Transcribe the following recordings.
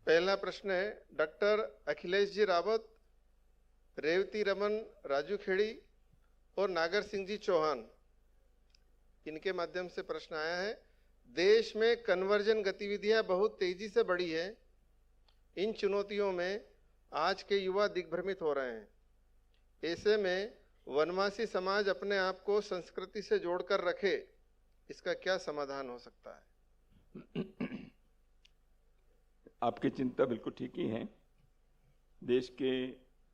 पहला प्रश्न है डॉक्टर अखिलेश जी रावत, रेवती रमन राजू खेड़ी और नागर सिंह जी चौहान, इनके माध्यम से प्रश्न आया है। देश में कन्वर्जन गतिविधियां बहुत तेजी से बढ़ी है। इन चुनौतियों में आज के युवा दिग्भ्रमित हो रहे हैं। ऐसे में वनवासी समाज अपने आप को संस्कृति से जोड़कर रखे, इसका क्या समाधान हो सकता है? आपकी चिंता बिल्कुल ठीक ही है। देश के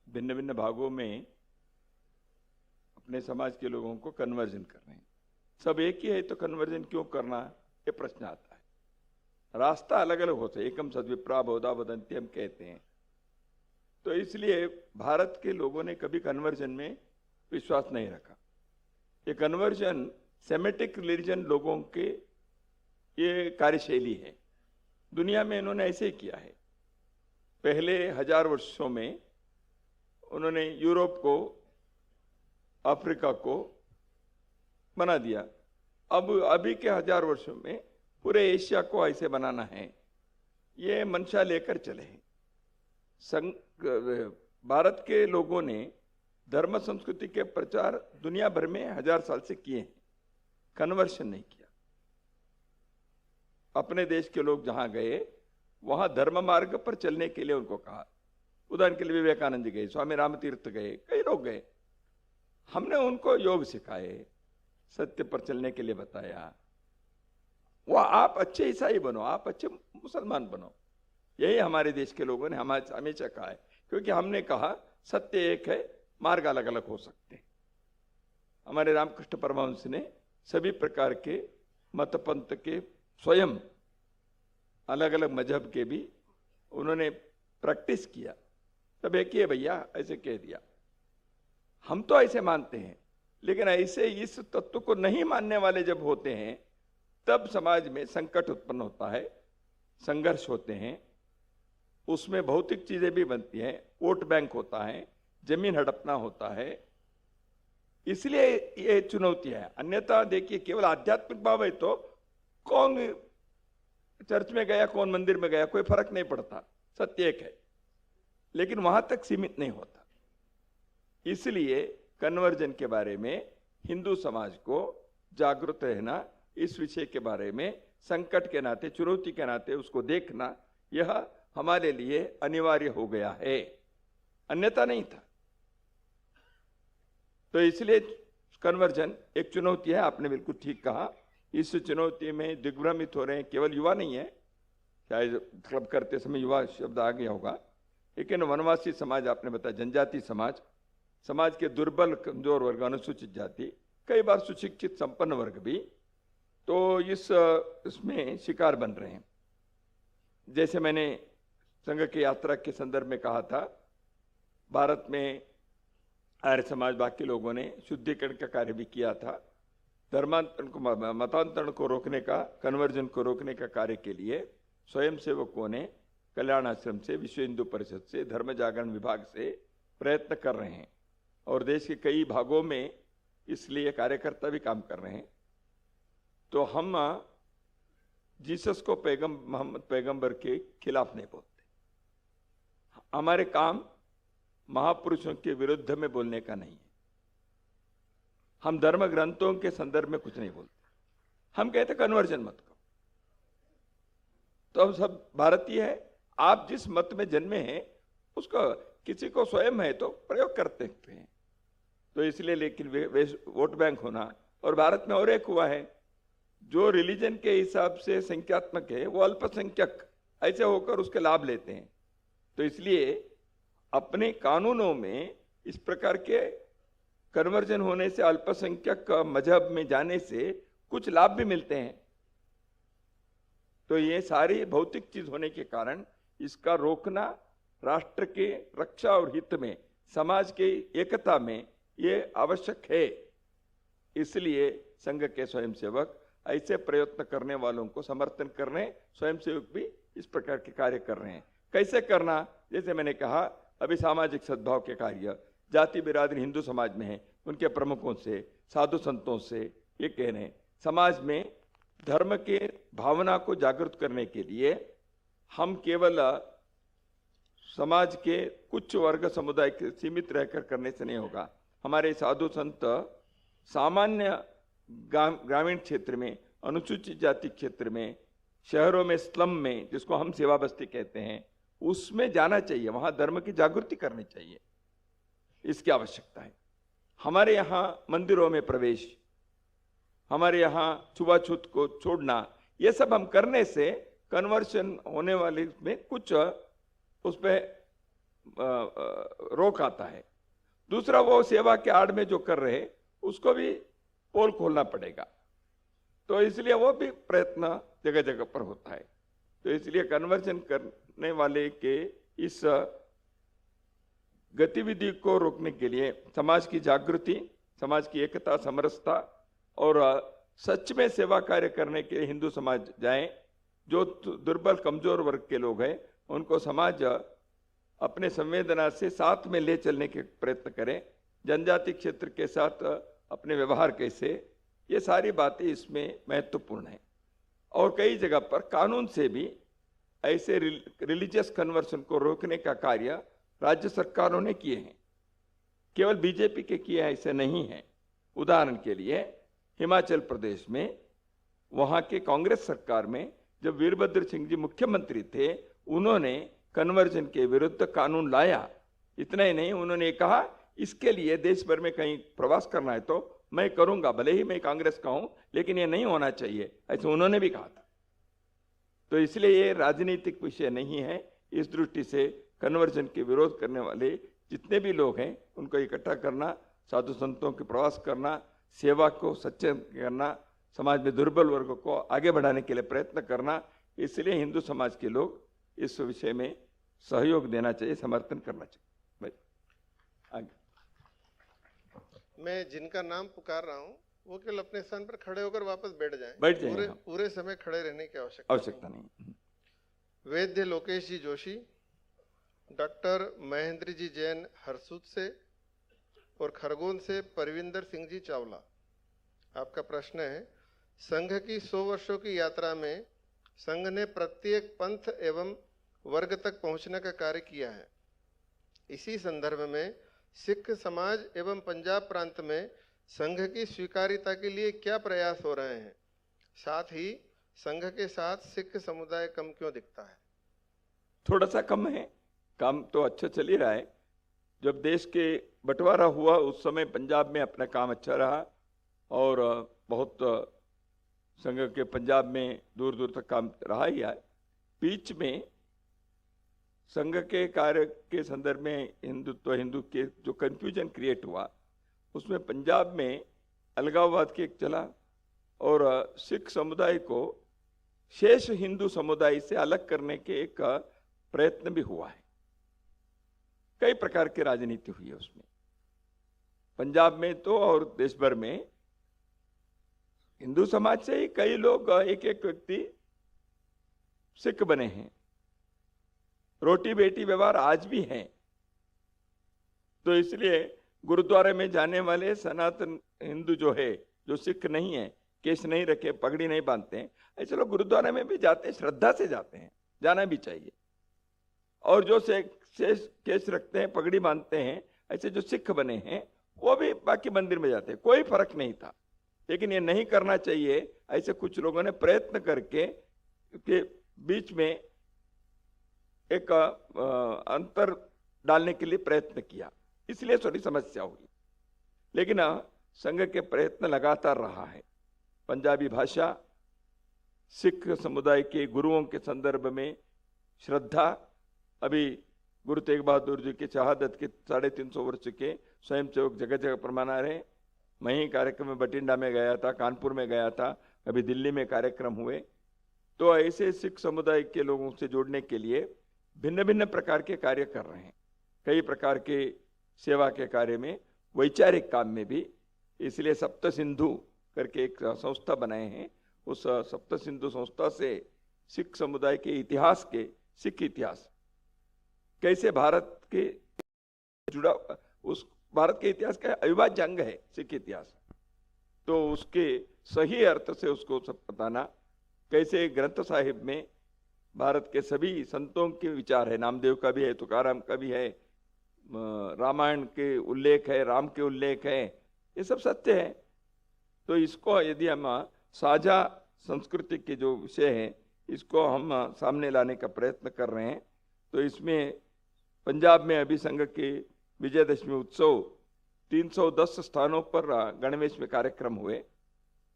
भिन्न भिन्न भागों में अपने समाज के लोगों को कन्वर्जन कर रहे हैं। सब एक ही है तो कन्वर्जन क्यों करना, ये प्रश्न आता है। रास्ता अलग अलग होता है। एकम सद्विप्रा बहुधा वदन्ति हम कहते हैं। तो इसलिए भारत के लोगों ने कभी कन्वर्जन में विश्वास नहीं रखा। ये कन्वर्जन सेमेटिक रिलीजन लोगों के ये कार्यशैली है। दुनिया में इन्होंने ऐसे ही किया है। पहले 1000 वर्षों में उन्होंने यूरोप को, अफ्रीका को बना दिया। अब अभी के 1000 वर्षों में पूरे एशिया को ऐसे बनाना है, ये मंशा लेकर चले हैं। भारत के लोगों ने धर्म संस्कृति के प्रचार दुनिया भर में 1000 साल से किए हैं, कन्वर्शन नहीं किया। अपने देश के लोग जहां गए वहां धर्म मार्ग पर चलने के लिए उनको कहा। उदाहरण के लिए विवेकानंद गए, स्वामी रामतीर्थ गए, कई लोग गए। हमने उनको योग सिखाए, सत्य पर चलने के लिए बताया। वो आप अच्छे ईसाई बनो, आप अच्छे मुसलमान बनो, यही हमारे देश के लोगों ने हमेशा कहा है। क्योंकि हमने कहा सत्य एक है, मार्ग अलग अलग हो सकते हैं। हमारे रामकृष्ण परमहंस ने सभी प्रकार के मत पंथ के, स्वयं अलग अलग मजहब के भी उन्होंने प्रैक्टिस किया। तब एक ही है भैया, ऐसे कह दिया। हम तो ऐसे मानते हैं, लेकिन ऐसे इस तत्व को नहीं मानने वाले जब होते हैं तब समाज में संकट उत्पन्न होता है, संघर्ष होते हैं। उसमें भौतिक चीजें भी बनती हैं, वोट बैंक होता है, जमीन हड़पना होता है। इसलिए ये चुनौती है। अन्यथा देखिए, केवल आध्यात्मिक भाव है तो कौन चर्च में गया, कौन मंदिर में गया, कोई फर्क नहीं पड़ता, सत्य एक है। लेकिन वहां तक सीमित नहीं होता। इसलिए कन्वर्जन के बारे में हिंदू समाज को जागरूक रहना, इस विषय के बारे में संकट के नाते, चुनौती के नाते उसको देखना, यह हमारे लिए अनिवार्य हो गया है, अन्यथा नहीं था। तो इसलिए कन्वर्जन एक चुनौती है। आपने बिल्कुल ठीक कहा। इस चुनौती में दिग्भ्रमित हो रहे हैं केवल युवा नहीं है, शायद क्लब करते समय युवा शब्द आ गया होगा, लेकिन वनवासी समाज, आपने बताया जनजाति समाज, समाज के दुर्बल कमजोर वर्ग, अनुसूचित जाति, कई बार सुशिक्षित संपन्न वर्ग भी तो इसमें शिकार बन रहे हैं। जैसे मैंने संघ की यात्रा के संदर्भ में कहा था, भारत में आर्य समाज, बाकी लोगों ने शुद्धिकरण का कार्य भी किया था। धर्मांतरण को, मतांतरण को रोकने का, कन्वर्जन को रोकने का कार्य के लिए स्वयं सेवकों ने कल्याण आश्रम से, विश्व हिंदू परिषद से, धर्म जागरण विभाग से प्रयत्न कर रहे हैं। और देश के कई भागों में इसलिए कार्यकर्ता भी काम कर रहे हैं। तो हम जीसस को मोहम्मद पैगंबर के खिलाफ नहीं बोलते। हमारे काम महापुरुषों के विरुद्ध में बोलने का नहीं है। हम धर्म ग्रंथों के संदर्भ में कुछ नहीं बोलते। हम कहते कन्वर्जन मत करो। तो हम सब भारतीय है, आप जिस मत में जन्मे हैं उसका किसी को स्वयं है तो प्रयोग करते हैं। तो इसलिए, लेकिन वोट बैंक होना, और भारत में और एक हुआ है, जो रिलीजन के हिसाब से संख्यात्मक है वो अल्पसंख्यक ऐसे होकर उसके लाभ लेते हैं। तो इसलिए अपने कानूनों में इस प्रकार के कन्वर्जन होने से, अल्पसंख्यक मजहब में जाने से कुछ लाभ भी मिलते हैं। तो ये सारी भौतिक चीज होने के कारण इसका रोकना राष्ट्र के रक्षा और हित में, समाज के एकता में ये आवश्यक है। इसलिए संघ के स्वयंसेवक ऐसे प्रयत्न करने वालों को समर्थन कर रहे हैं। स्वयंसेवक भी इस प्रकार के कार्य कर रहे हैं। कैसे करना, जैसे मैंने कहा, अभी सामाजिक सद्भाव के कार्य जाति बिरादरी हिंदू समाज में है, उनके प्रमुखों से, साधु संतों से ये कह रहे हैं, समाज में धर्म के भावना को जागृत करने के लिए हम केवल समाज के कुछ वर्ग समुदाय के सीमित रहकर करने से नहीं होगा। हमारे साधु संत सामान्य ग्रामीण क्षेत्र में, अनुसूचित जाति क्षेत्र में, शहरों में, स्लम में, जिसको हम सेवा बस्ती कहते हैं, उसमें जाना चाहिए, वहां धर्म की जागृति करनी चाहिए, इसकी आवश्यकता है। हमारे यहाँ मंदिरों में प्रवेश, हमारे यहाँ छुआछूत को छोड़ना, ये सब हम करने से कन्वर्शन होने वाले में कुछ उस पर रोक आता है। दूसरा, वो सेवा के आड़ में जो कर रहे उसको भी पोल खोलना पड़ेगा, तो इसलिए वो भी प्रयत्न जगह जगह पर होता है। तो इसलिए कन्वर्जन करने वाले के इस गतिविधि को रोकने के लिए समाज की जागृति, समाज की एकता, समरसता और सच में सेवा कार्य करने के लिए हिंदू समाज जाए। जो दुर्बल कमजोर वर्ग के लोग हैं उनको समाज अपने संवेदना से साथ में ले चलने के प्रयत्न करें। जनजाति क्षेत्र के साथ अपने व्यवहार कैसे, ये सारी बातें इसमें महत्वपूर्ण है। और कई जगह पर कानून से भी ऐसे रिलीजियस कन्वर्शन को रोकने का कार्य राज्य सरकारों ने किए हैं, केवल बीजेपी के किए ऐसे नहीं है। उदाहरण के लिए हिमाचल प्रदेश में, वहाँ के कांग्रेस सरकार में जब वीरभद्र सिंह जी मुख्यमंत्री थे, उन्होंने कन्वर्जन के विरुद्ध कानून लाया। इतना ही नहीं, उन्होंने कहा इसके लिए देश भर में कहीं प्रवास करना है तो मैं करूंगा, भले ही मैं कांग्रेस का हूं, लेकिन ये नहीं होना चाहिए, ऐसे उन्होंने भी कहा था। तो इसलिए ये राजनीतिक विषय नहीं है। इस दृष्टि से कन्वर्जन के विरोध करने वाले जितने भी लोग हैं उनको इकट्ठा करना, साधु संतों के प्रवास करना, सेवा को सच्चे करना, समाज में दुर्बल वर्ग को आगे बढ़ाने के लिए प्रयत्न करना, इसलिए हिंदू समाज के लोग इस विषय में सहयोग देना चाहिए, समर्थन करना चाहिए। भाई आगे। मैं जिनका नाम पुकार रहा हूँ वो केवल अपने स्थान पर खड़े होकर वापस बैठ जाएं। पूरे समय खड़े रहने की आवश्यकता नहीं। वैद्य लोकेश जी जोशी, डॉक्टर महेंद्र जी जैन हरसूद से और खरगोन से परविंदर सिंह जी चावला। आपका प्रश्न है, संघ की 100 वर्षों की यात्रा में संघ ने प्रत्येक पंथ एवं वर्ग तक पहुंचने का कार्य किया है। इसी संदर्भ में सिख समाज एवं पंजाब प्रांत में संघ की स्वीकार्यता के लिए क्या प्रयास हो रहे हैं? साथ ही संघ के साथ सिख समुदाय कम क्यों दिखता है? थोड़ा सा कम है, काम तो अच्छा चल ही रहा है। जब देश के बंटवारा हुआ उस समय पंजाब में अपना काम अच्छा रहा और बहुत संघ के पंजाब में दूर दूर तक काम रहा ही है। बीच में संघ के कार्य के संदर्भ में हिंदू के जो कंफ्यूजन क्रिएट हुआ, उसमें पंजाब में अलगाववाद के एक चला और सिख समुदाय को शेष हिंदू समुदाय से अलग करने के एक प्रयत्न भी हुआ है। कई प्रकार की राजनीति हुई है उसमें, पंजाब में तो और देश भर में। हिंदू समाज से ही कई लोग, एक एक व्यक्ति सिख बने हैं। रोटी बेटी व्यवहार आज भी है। तो इसलिए गुरुद्वारे में जाने वाले सनातन हिंदू जो है, जो सिख नहीं है, केश नहीं रखे, पगड़ी नहीं बांधते हैं, ऐसे लोग गुरुद्वारे में भी जाते हैं, श्रद्धा से जाते हैं, जाना भी चाहिए। और जो केश रखते हैं, पगड़ी बांधते हैं, ऐसे जो सिख बने हैं वो भी बाकी मंदिर में जाते हैं, कोई फर्क नहीं था। लेकिन ये नहीं करना चाहिए, ऐसे कुछ लोगों ने प्रयत्न करके के बीच में एक अंतर डालने के लिए प्रयत्न किया, इसलिए थोड़ी समस्या हुई। लेकिन संघ के प्रयत्न लगातार रहा है। पंजाबी भाषा, सिख समुदाय के गुरुओं के संदर्भ में श्रद्धा, अभी गुरु तेग बहादुर जी की शहादत के 350 वर्ष के स्वयंसेवक जगह जगह पर मना रहे। मैं ही कार्यक्रम में बठिंडा में गया था, कानपुर में गया था, अभी दिल्ली में कार्यक्रम हुए। तो ऐसे सिख समुदाय के लोगों से जोड़ने के लिए भिन्न भिन्न प्रकार के कार्य कर रहे हैं। कई प्रकार के सेवा के कार्य में, वैचारिक काम में भी। इसलिए सप्त सिंधु करके एक संस्था बनाए हैं। उस सप्त सिंधु संस्था से सिख समुदाय के इतिहास के, सिख इतिहास कैसे भारत के जुड़ा, उस भारत के इतिहास का अविभाज्य अंग है सिख इतिहास, तो उसके सही अर्थ से उसको सब बताना, कैसे ग्रंथ साहिब में भारत के सभी संतों के विचार है, नामदेव का भी है, तुकाराम का भी है, रामायण के उल्लेख है, राम के उल्लेख है, ये सब सत्य है। तो इसको यदि हम साझा संस्कृति के जो विषय हैं इसको हम सामने लाने का प्रयत्न कर रहे हैं, तो इसमें पंजाब में अभी संघ के विजयदशमी उत्सव 310 स्थानों पर गणवेश में कार्यक्रम हुए।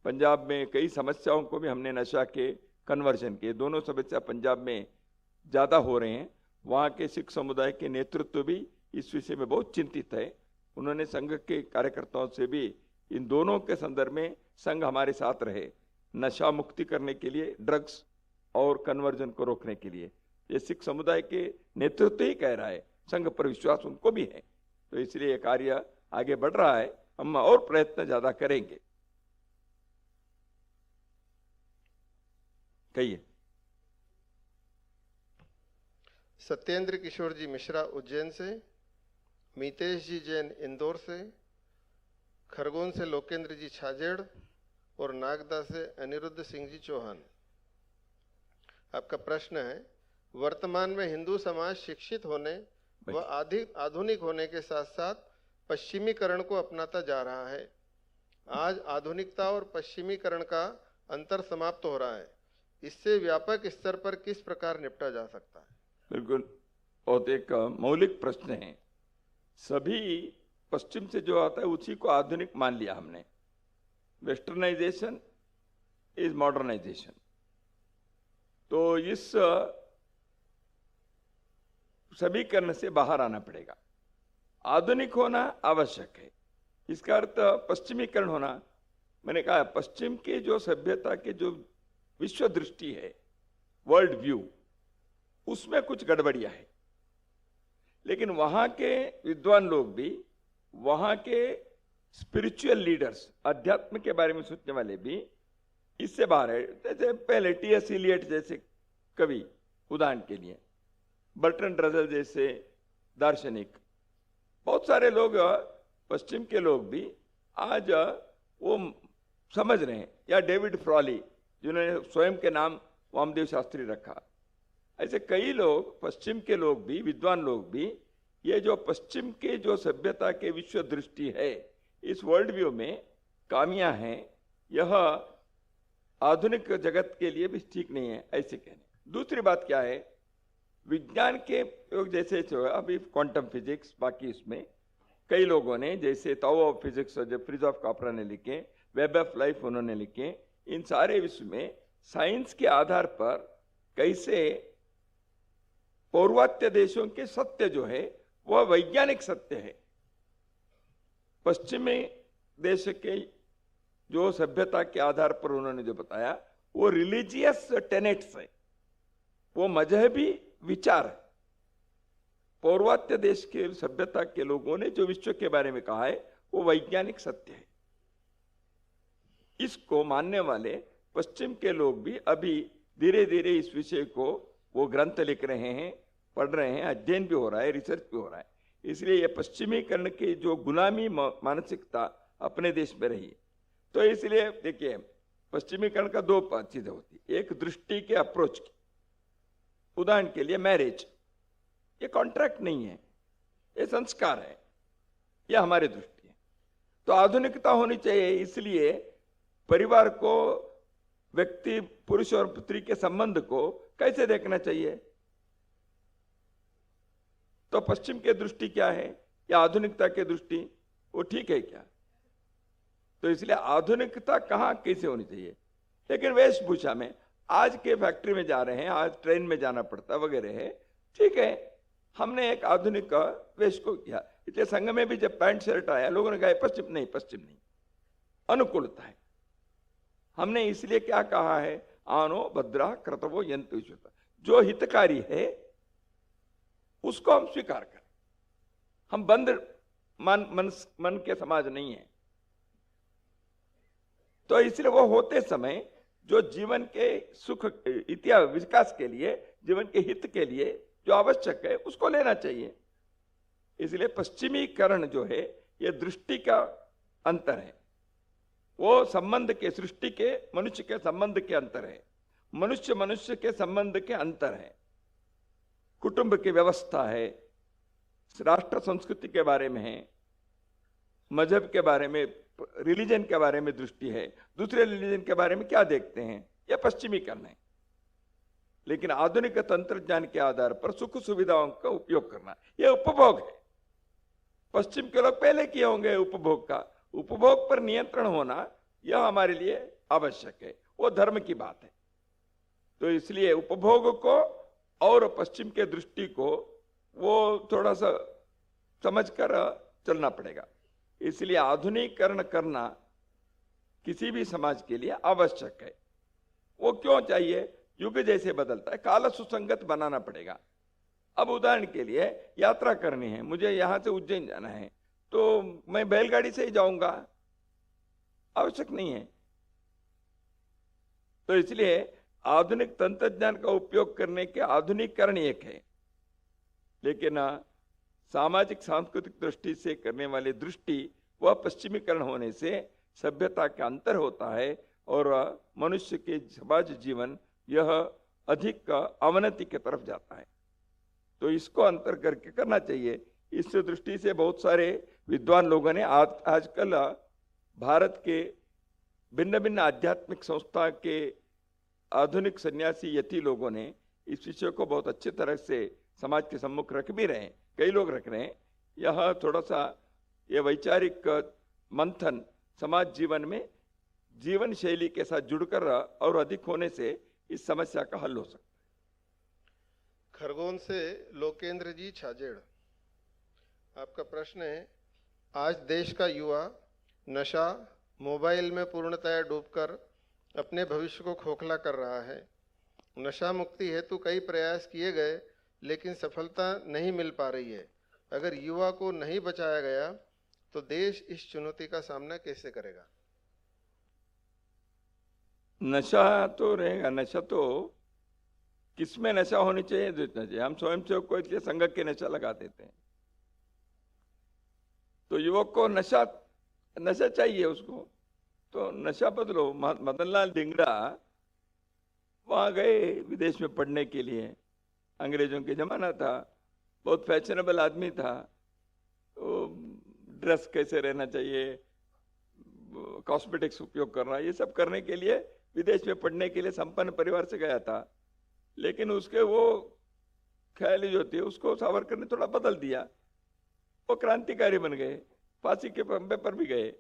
पंजाब में कई समस्याओं को भी हमने नशा के कन्वर्जन किए, दोनों समस्या पंजाब में ज़्यादा हो रहे हैं। वहाँ के सिख समुदाय के नेतृत्व भी इस विषय में बहुत चिंतित है। उन्होंने संघ के कार्यकर्ताओं से भी इन दोनों के संदर्भ में संघ हमारे साथ रहे, नशा मुक्ति करने के लिए, ड्रग्स और कन्वर्जन को रोकने के लिए। ये सिख समुदाय के नेतृत्व ही कह रहा है, संघ पर विश्वास उनको भी है, तो इसलिए ये कार्य आगे बढ़ रहा है। हम और प्रयत्न ज्यादा करेंगे। कहिए। सत्येंद्र किशोर जी मिश्रा उज्जैन से, मीतेश जी जैन इंदौर से, खरगोन से लोकेंद्र जी छाजेड़ और नागदा से अनिरुद्ध सिंह जी चौहान। आपका प्रश्न है, वर्तमान में हिंदू समाज शिक्षित होने व आधुनिक होने के साथ साथ पश्चिमीकरण को अपनाता जा रहा है। आज आधुनिकता और पश्चिमीकरण का अंतर समाप्त हो रहा है, इससे व्यापक स्तर पर किस प्रकार निपटा जा सकता है? बिल्कुल, बहुत एक मौलिक प्रश्न है। सभी पश्चिम से जो आता है उसी को आधुनिक मान लिया हमने। Westernization is modernization. तो इस समीकरण से बाहर आना पड़ेगा। आधुनिक होना आवश्यक है, इसका अर्थ पश्चिमीकरण होना, मैंने कहा पश्चिम के जो सभ्यता के जो विश्व दृष्टि है, वर्ल्ड व्यू, उसमें कुछ गड़बड़ियां है। लेकिन वहां के विद्वान लोग भी, वहां के स्पिरिचुअल लीडर्स, अध्यात्म के बारे में सोचने वाले भी इससे बाहर है। जैसे पहले टी.एस. इलियट जैसे कवि, उदाहरण के लिए बर्ट्रैंड रसेल जैसे दार्शनिक, बहुत सारे लोग, पश्चिम के लोग भी आज वो समझ रहे हैं। या डेविड फ्रॉली जिन्होंने स्वयं के नाम वामदेव शास्त्री रखा, ऐसे कई लोग, पश्चिम के लोग भी, विद्वान लोग भी, ये जो पश्चिम के जो सभ्यता के विश्व दृष्टि है, इस वर्ल्ड व्यू में कामियां हैं, यह आधुनिक जगत के लिए भी ठीक नहीं है, ऐसे कहने। दूसरी बात क्या है, विज्ञान के योग जैसे अभी क्वांटम फिजिक्स, बाकी इसमें कई लोगों ने, जैसे ताओ ऑफ फिजिक्स जो फ्रिज ऑफ कापरा ने लिखे, वेब ऑफ लाइफ उन्होंने लिखे, इन सारे विश्व में साइंस के आधार पर कैसे पौर्वात्य देशों के सत्य जो है वह वैज्ञानिक सत्य है, पश्चिमी देश के जो सभ्यता के आधार पर उन्होंने जो बताया वो रिलीजियस टेनेट्स है, वो मजहबी विचार है। पौर्वात्य देश के सभ्यता के लोगों ने जो विश्व के बारे में कहा है वो वैज्ञानिक सत्य है। इसको मानने वाले पश्चिम के लोग भी अभी धीरे धीरे इस विषय को वो ग्रंथ लिख रहे हैं, पढ़ रहे हैं, अध्ययन भी हो रहा है, रिसर्च भी हो रहा है। इसलिए ये पश्चिमीकरण की जो गुलामी मानसिकता अपने देश में रही, तो इसलिए देखिए पश्चिमीकरण का दो चीजें होती, एक दृष्टि के अप्रोच की। उदाहरण के लिए मैरिज, ये कॉन्ट्रैक्ट नहीं है, ये संस्कार है, ये हमारी दृष्टि है। तो आधुनिकता होनी चाहिए, इसलिए परिवार को, व्यक्ति पुरुष और पुत्री के संबंध को कैसे देखना चाहिए। तो पश्चिम की दृष्टि क्या है या आधुनिकता की दृष्टि, वो ठीक है क्या? तो इसलिए आधुनिकता कहाँ कैसे होनी चाहिए। लेकिन वेशभूषा में, आज के फैक्ट्री में जा रहे हैं, आज ट्रेन में जाना पड़ता वगैरह है, ठीक है, हमने एक आधुनिक वेश को किया। इसलिए संघ में भी जब पैंट शर्ट आया, लोगों ने कहा पश्चिम नहीं, पश्चिम नहीं, अनुकूलता है। हमने इसलिए क्या कहा है, आनो भद्रा कर्तव्यो यंतु, जो हितकारी है उसको हम स्वीकार करें। हम बंद मन के समाज नहीं है। तो इसलिए वो होते समय जो जीवन के सुख, इतिहास, विकास के लिए, जीवन के हित के लिए जो आवश्यक है उसको लेना चाहिए। इसलिए पश्चिमीकरण जो है ये दृष्टि का अंतर है, वो संबंध के, सृष्टि के, मनुष्य के संबंध के अंतर है। मनुष्य मनुष्य के संबंध के अंतर है, कुटुंब की व्यवस्था है, राष्ट्र संस्कृति के बारे में है, मजहब के बारे में, रिलीजन के बारे में दृष्टि है, दूसरे रिलीजन के बारे में क्या देखते हैं, यह पश्चिमीकरण है। लेकिन आधुनिक तंत्र ज्ञान के आधार पर सुख सुविधाओं का उपयोग करना, यह उपभोग है। पश्चिम के लोग पहले किए होंगे उपभोग का, उपभोग पर नियंत्रण होना यह हमारे लिए आवश्यक है, वो धर्म की बात है। तो इसलिए उपभोग को और पश्चिम के दृष्टि को वो थोड़ा सा समझकर चलना पड़ेगा। इसलिए आधुनिकीकरण करना किसी भी समाज के लिए आवश्यक है। वो क्यों चाहिए? युग जैसे बदलता है, काल सुसंगत बनाना पड़ेगा। अब उदाहरण के लिए यात्रा करनी है, मुझे यहां से उज्जैन जाना है, तो मैं बैलगाड़ी से ही जाऊंगा? आवश्यक नहीं है। तो इसलिए आधुनिक तंत्रज्ञान का उपयोग करने के आधुनिकीकरण एक है, लेकिन सामाजिक सांस्कृतिक दृष्टि से करने वाली दृष्टि वह पश्चिमीकरण होने से सभ्यता का अंतर होता है और मनुष्य के समाज जीवन यह अधिक अवनति की तरफ जाता है। तो इसको अंतर करके करना चाहिए। इस दृष्टि से बहुत सारे विद्वान लोगों ने आजकल भारत के भिन्न भिन्न आध्यात्मिक संस्था के आधुनिक सन्यासी यति लोगों ने इस विषय को बहुत अच्छी तरह से समाज के सम्मुख रख भी रहे हैं, कई लोग रख रहे हैं। यह थोड़ा सा ये वैचारिक मंथन समाज जीवन में जीवन शैली के साथ जुड़कर और अधिक होने से इस समस्या का हल हो सकता है। खरगोन से लोकेंद्र जी छाजेड़, आपका प्रश्न है, आज देश का युवा नशा, मोबाइल में पूर्णतया डूबकर अपने भविष्य को खोखला कर रहा है। नशा मुक्ति हेतु कई प्रयास किए गए, लेकिन सफलता नहीं मिल पा रही है। अगर युवा को नहीं बचाया गया तो देश इस चुनौती का सामना कैसे करेगा? नशा तो रहेगा। नशा तो किसमें नशा होनी चाहिए, जितना चाहिए। हम स्वयं सेवक को इसलिए संघ के नशा लगा देते हैं। तो युवक को नशा चाहिए उसको, तो नशा बदलो। मदनलाल धिंगड़ा वहां गए विदेश में पढ़ने के लिए, अंग्रेजों के जमाना था, बहुत फैशनेबल आदमी था। तो ड्रेस कैसे रहना चाहिए, कॉस्मेटिक्स उपयोग करना, ये सब करने के लिए विदेश में पढ़ने के लिए संपन्न परिवार से गया था। लेकिन उसके वो ख्याल जो थी उसको सावरकर ने थोड़ा बदल दिया। वो क्रांतिकारी बन गए, फांसी के खंबे पर भी गए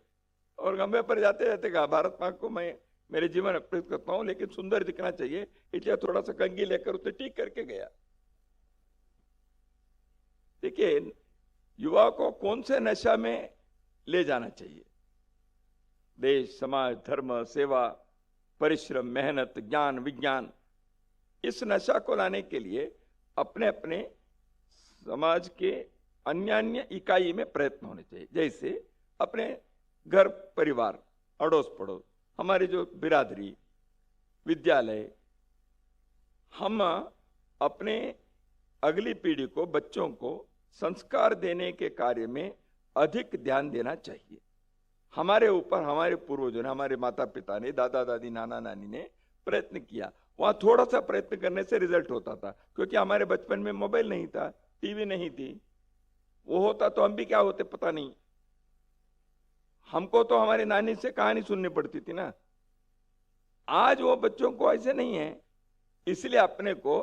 और खंबे पर जाते जाते कहा, भारत माँ को मैं मेरे जीवन अर्पित करता हूं, लेकिन सुंदर दिखना चाहिए, इसलिए थोड़ा सा कंघी लेकर उसे ठीक करके गया। देखिए, युवा को कौन से नशा में ले जाना चाहिए? देश, समाज, धर्म, सेवा, परिश्रम, मेहनत, ज्ञान, विज्ञान, इस नशा को लाने के लिए अपने अपने समाज के अन्य अन्य इकाई में प्रयत्न होने चाहिए। जैसे अपने घर परिवार, अड़ोस पड़ोस, हमारी जो बिरादरी, विद्यालय, हम अपने अगली पीढ़ी को, बच्चों को संस्कार देने के कार्य में अधिक ध्यान देना चाहिए। हमारे ऊपर हमारे पूर्वजों ने, हमारे माता पिता ने, दादा दादी, नाना नानी ने प्रयत्न किया। वहां थोड़ा सा प्रयत्न करने से रिजल्ट होता था, क्योंकि हमारे बचपन में मोबाइल नहीं था, टीवी नहीं थी। वो होता तो हम भी क्या होते पता नहीं। हमको तो हमारी नानी से कहानी सुननी पड़ती थी ना। आज वो बच्चों को ऐसे नहीं है। इसलिए अपने को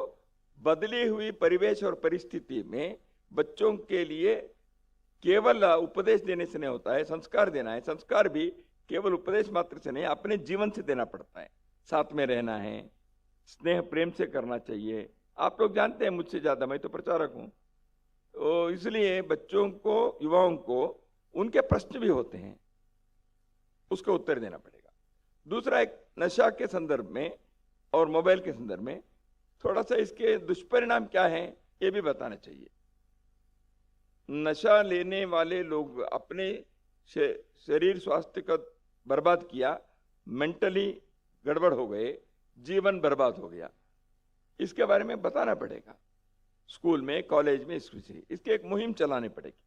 बदली हुई परिवेश और परिस्थिति में बच्चों के लिए केवल उपदेश देने से नहीं होता है, संस्कार देना है। संस्कार भी केवल उपदेश मात्र से नहीं, अपने जीवन से देना पड़ता है। साथ में रहना है, स्नेह प्रेम से करना चाहिए। आप लोग जानते हैं मुझसे ज्यादा, मैं तो प्रचारक हूं। तो इसलिए बच्चों को, युवाओं को उनके प्रश्न भी होते हैं, उसका उत्तर देना पड़ेगा। दूसरा, एक नशा के संदर्भ में और मोबाइल के संदर्भ में थोड़ा सा इसके दुष्परिणाम क्या है ये भी बताना चाहिए। नशा लेने वाले लोग अपने शरीर स्वास्थ्य का बर्बाद किया, मेंटली गड़बड़ हो गए, जीवन बर्बाद हो गया। इसके बारे में बताना पड़ेगा स्कूल में, कॉलेज में, इसकी एक मुहिम चलानी पड़ेगी,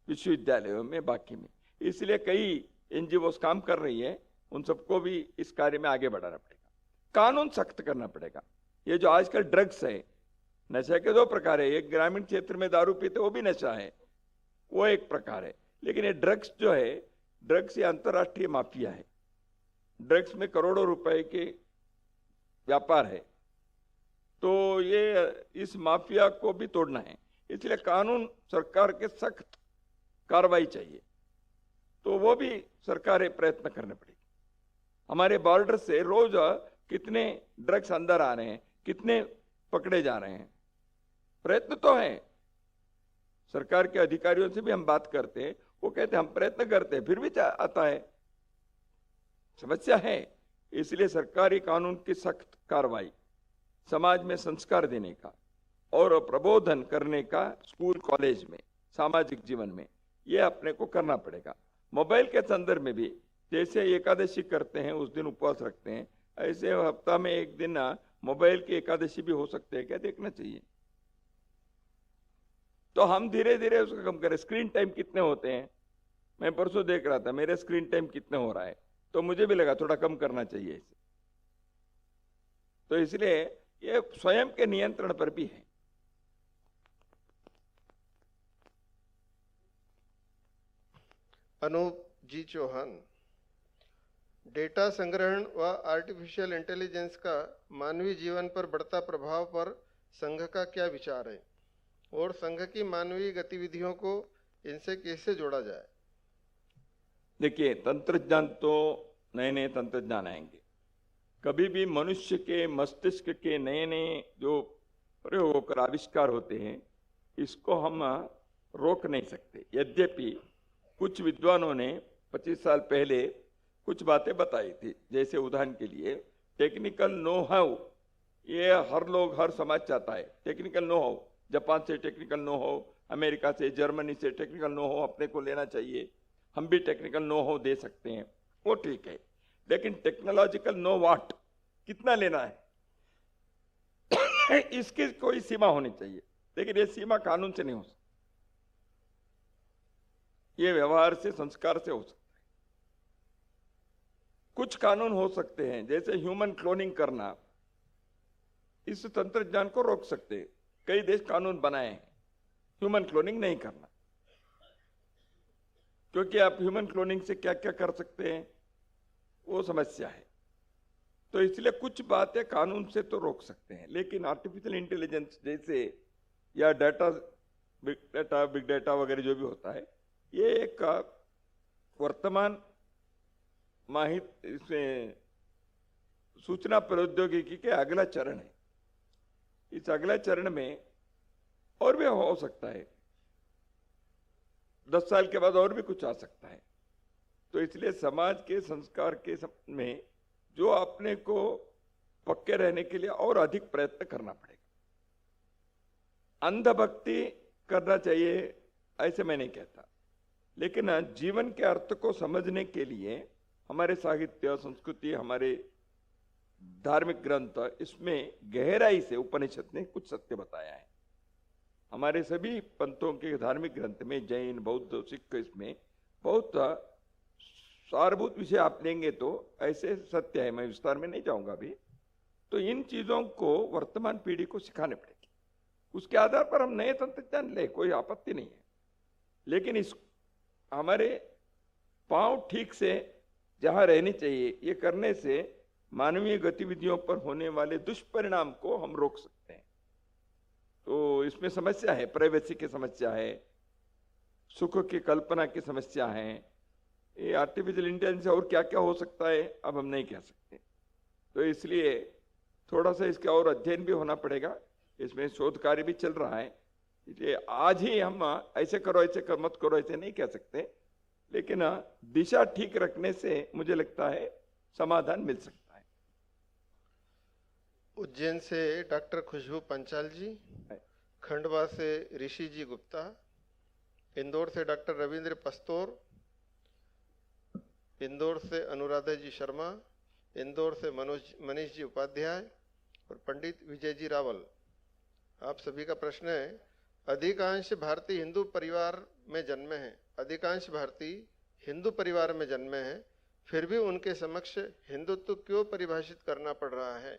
विश्वविद्यालयों में, बाकी में। इसलिए कई NGOs काम कर रही है, उन सबको भी इस कार्य में आगे बढ़ाना पड़ेगा। कानून सख्त करना पड़ेगा। ये जो आजकल ड्रग्स है, नशे के दो प्रकार है, एक ग्रामीण क्षेत्र में दारू पीते वो भी नशा है, वो एक प्रकार है, लेकिन ये ड्रग्स जो है, ड्रग्स ये अंतर्राष्ट्रीय माफिया है। ड्रग्स में करोड़ों रुपए के व्यापार है, तो ये इस माफिया को भी तोड़ना है, इसलिए कानून सरकार के सख्त कार्रवाई चाहिए। तो वो भी सरकारें प्रयत्न करने पड़ेगी। हमारे बॉर्डर से रोज कितने ड्रग्स अंदर आ रहे हैं, कितने पकड़े जा रहे हैं, प्रयत्न तो है। सरकार के अधिकारियों से भी हम बात करते हैं, वो कहते हैं हम प्रयत्न करते हैं, फिर भी आता है। समस्या है, इसलिए सरकारी कानून की सख्त कार्रवाई, समाज में संस्कार देने का और प्रबोधन करने का स्कूल कॉलेज में, सामाजिक जीवन में, ये अपने को करना पड़ेगा। मोबाइल के संदर्भ में भी जैसे एकादशी करते हैं उस दिन उपवास रखते हैं, ऐसे हफ्ता में एक दिन मोबाइल की एकादशी भी हो सकते हैं क्या, देखना चाहिए। तो हम धीरे धीरे उसको कम करें। स्क्रीन टाइम कितने होते हैं, मैं परसों देख रहा था मेरे स्क्रीन टाइम कितने हो रहा है, तो मुझे भी लगा थोड़ा कम करना चाहिए इसे। तो इसलिए ये स्वयं के नियंत्रण पर भी है। अनूप जी चौहान, डेटा संग्रहण व आर्टिफिशियल इंटेलिजेंस का मानवीय जीवन पर बढ़ता प्रभाव पर संघ का क्या विचार है और संघ की मानवीय गतिविधियों को इनसे कैसे जोड़ा जाए? देखिए, तंत्रज्ञान तो नए नए तंत्रज्ञान आएंगे, कभी भी मनुष्य के मस्तिष्क के नए नए जो प्रयोग होकर आविष्कार होते हैं, इसको हम रोक नहीं सकते। यद्यपि कुछ विद्वानों ने 25 साल पहले कुछ बातें बताई थी, जैसे उदाहरण के लिए टेक्निकल नो हाउ, ये हर लोग हर समाज चाहता है टेक्निकल नो हाउ। जापान से टेक्निकल नो हाउ, अमेरिका से, जर्मनी से टेक्निकल नो हाउ अपने को लेना चाहिए, हम भी टेक्निकल नो हाउ दे सकते हैं, वो ठीक है। लेकिन टेक्नोलॉजिकल नो वाट कितना लेना है इसकी कोई सीमा होनी चाहिए, लेकिन ये सीमा कानून से नहीं हो सकती, ये व्यवहार से, संस्कार से हो सकता है। कुछ कानून हो सकते हैं, जैसे ह्यूमन क्लोनिंग करना, इस तंत्रज्ञान को रोक सकते हैं। कई देश कानून बनाए हैं ह्यूमन क्लोनिंग नहीं करना, क्योंकि आप ह्यूमन क्लोनिंग से क्या क्या कर सकते हैं वो समस्या है। तो इसलिए कुछ बातें कानून से तो रोक सकते हैं, लेकिन आर्टिफिशियल इंटेलिजेंस जैसे या बिग डेटा वगैरह जो भी होता है, ये एक वर्तमान इसमें सूचना प्रौद्योगिकी के अगला चरण है। इस अगला चरण में और भी हो सकता है, 10 साल के बाद और भी कुछ आ सकता है। तो इसलिए समाज के संस्कार के में जो अपने को पक्के रहने के लिए और अधिक प्रयत्न करना पड़ेगा। अंधभक्ति करना चाहिए ऐसे मैं नहीं कहता, लेकिन जीवन के अर्थ को समझने के लिए हमारे साहित्य, संस्कृति, हमारे धार्मिक ग्रंथ, इसमें गहराई से उपनिषद ने कुछ सत्य बताया है। हमारे सभी पंथों के धार्मिक ग्रंथ में, जैन, बौद्ध, सिख, इसमें बहुत सारभूत विषय आप लेंगे तो ऐसे सत्य है, मैं विस्तार में नहीं जाऊंगा अभी। तो इन चीजों को वर्तमान पीढ़ी को सिखाने पड़ेगी, उसके आधार पर हम नए तंत्रज्ञान ले, कोई आपत्ति नहीं है। लेकिन इस हमारे पांव ठीक से जहां रहनी चाहिए, ये करने से मानवीय गतिविधियों पर होने वाले दुष्परिणाम को हम रोक सकते हैं। तो इसमें समस्या है, प्राइवेसी की समस्या है, सुख की कल्पना की समस्या है, ये आर्टिफिशियल इंटेलिजेंस और क्या क्या हो सकता है अब हम नहीं कह सकते। तो इसलिए थोड़ा सा इसका और अध्ययन भी होना पड़ेगा, इसमें शोध कार्य भी चल रहा है। इसलिए आज ही हम ऐसे करो, ऐसे कर, मत करो, ऐसे नहीं कह सकते, लेकिन दिशा ठीक रखने से मुझे लगता है समाधान मिल सकता है। उज्जैन से डॉक्टर खुशबू पंचाल जी, खंडवा से ऋषि जी गुप्ता, इंदौर से डॉक्टर रविंद्र पस्तौर, इंदौर से अनुराधा जी शर्मा, इंदौर से मनीष जी उपाध्याय और पंडित विजय जी रावल। आप सभी का प्रश्न है, अधिकांश भारतीय हिंदू परिवार में जन्मे हैं, अधिकांश भारतीय हिंदू परिवार में जन्मे हैं, फिर भी उनके समक्ष हिंदुत्व क्यों परिभाषित करना पड़ रहा है?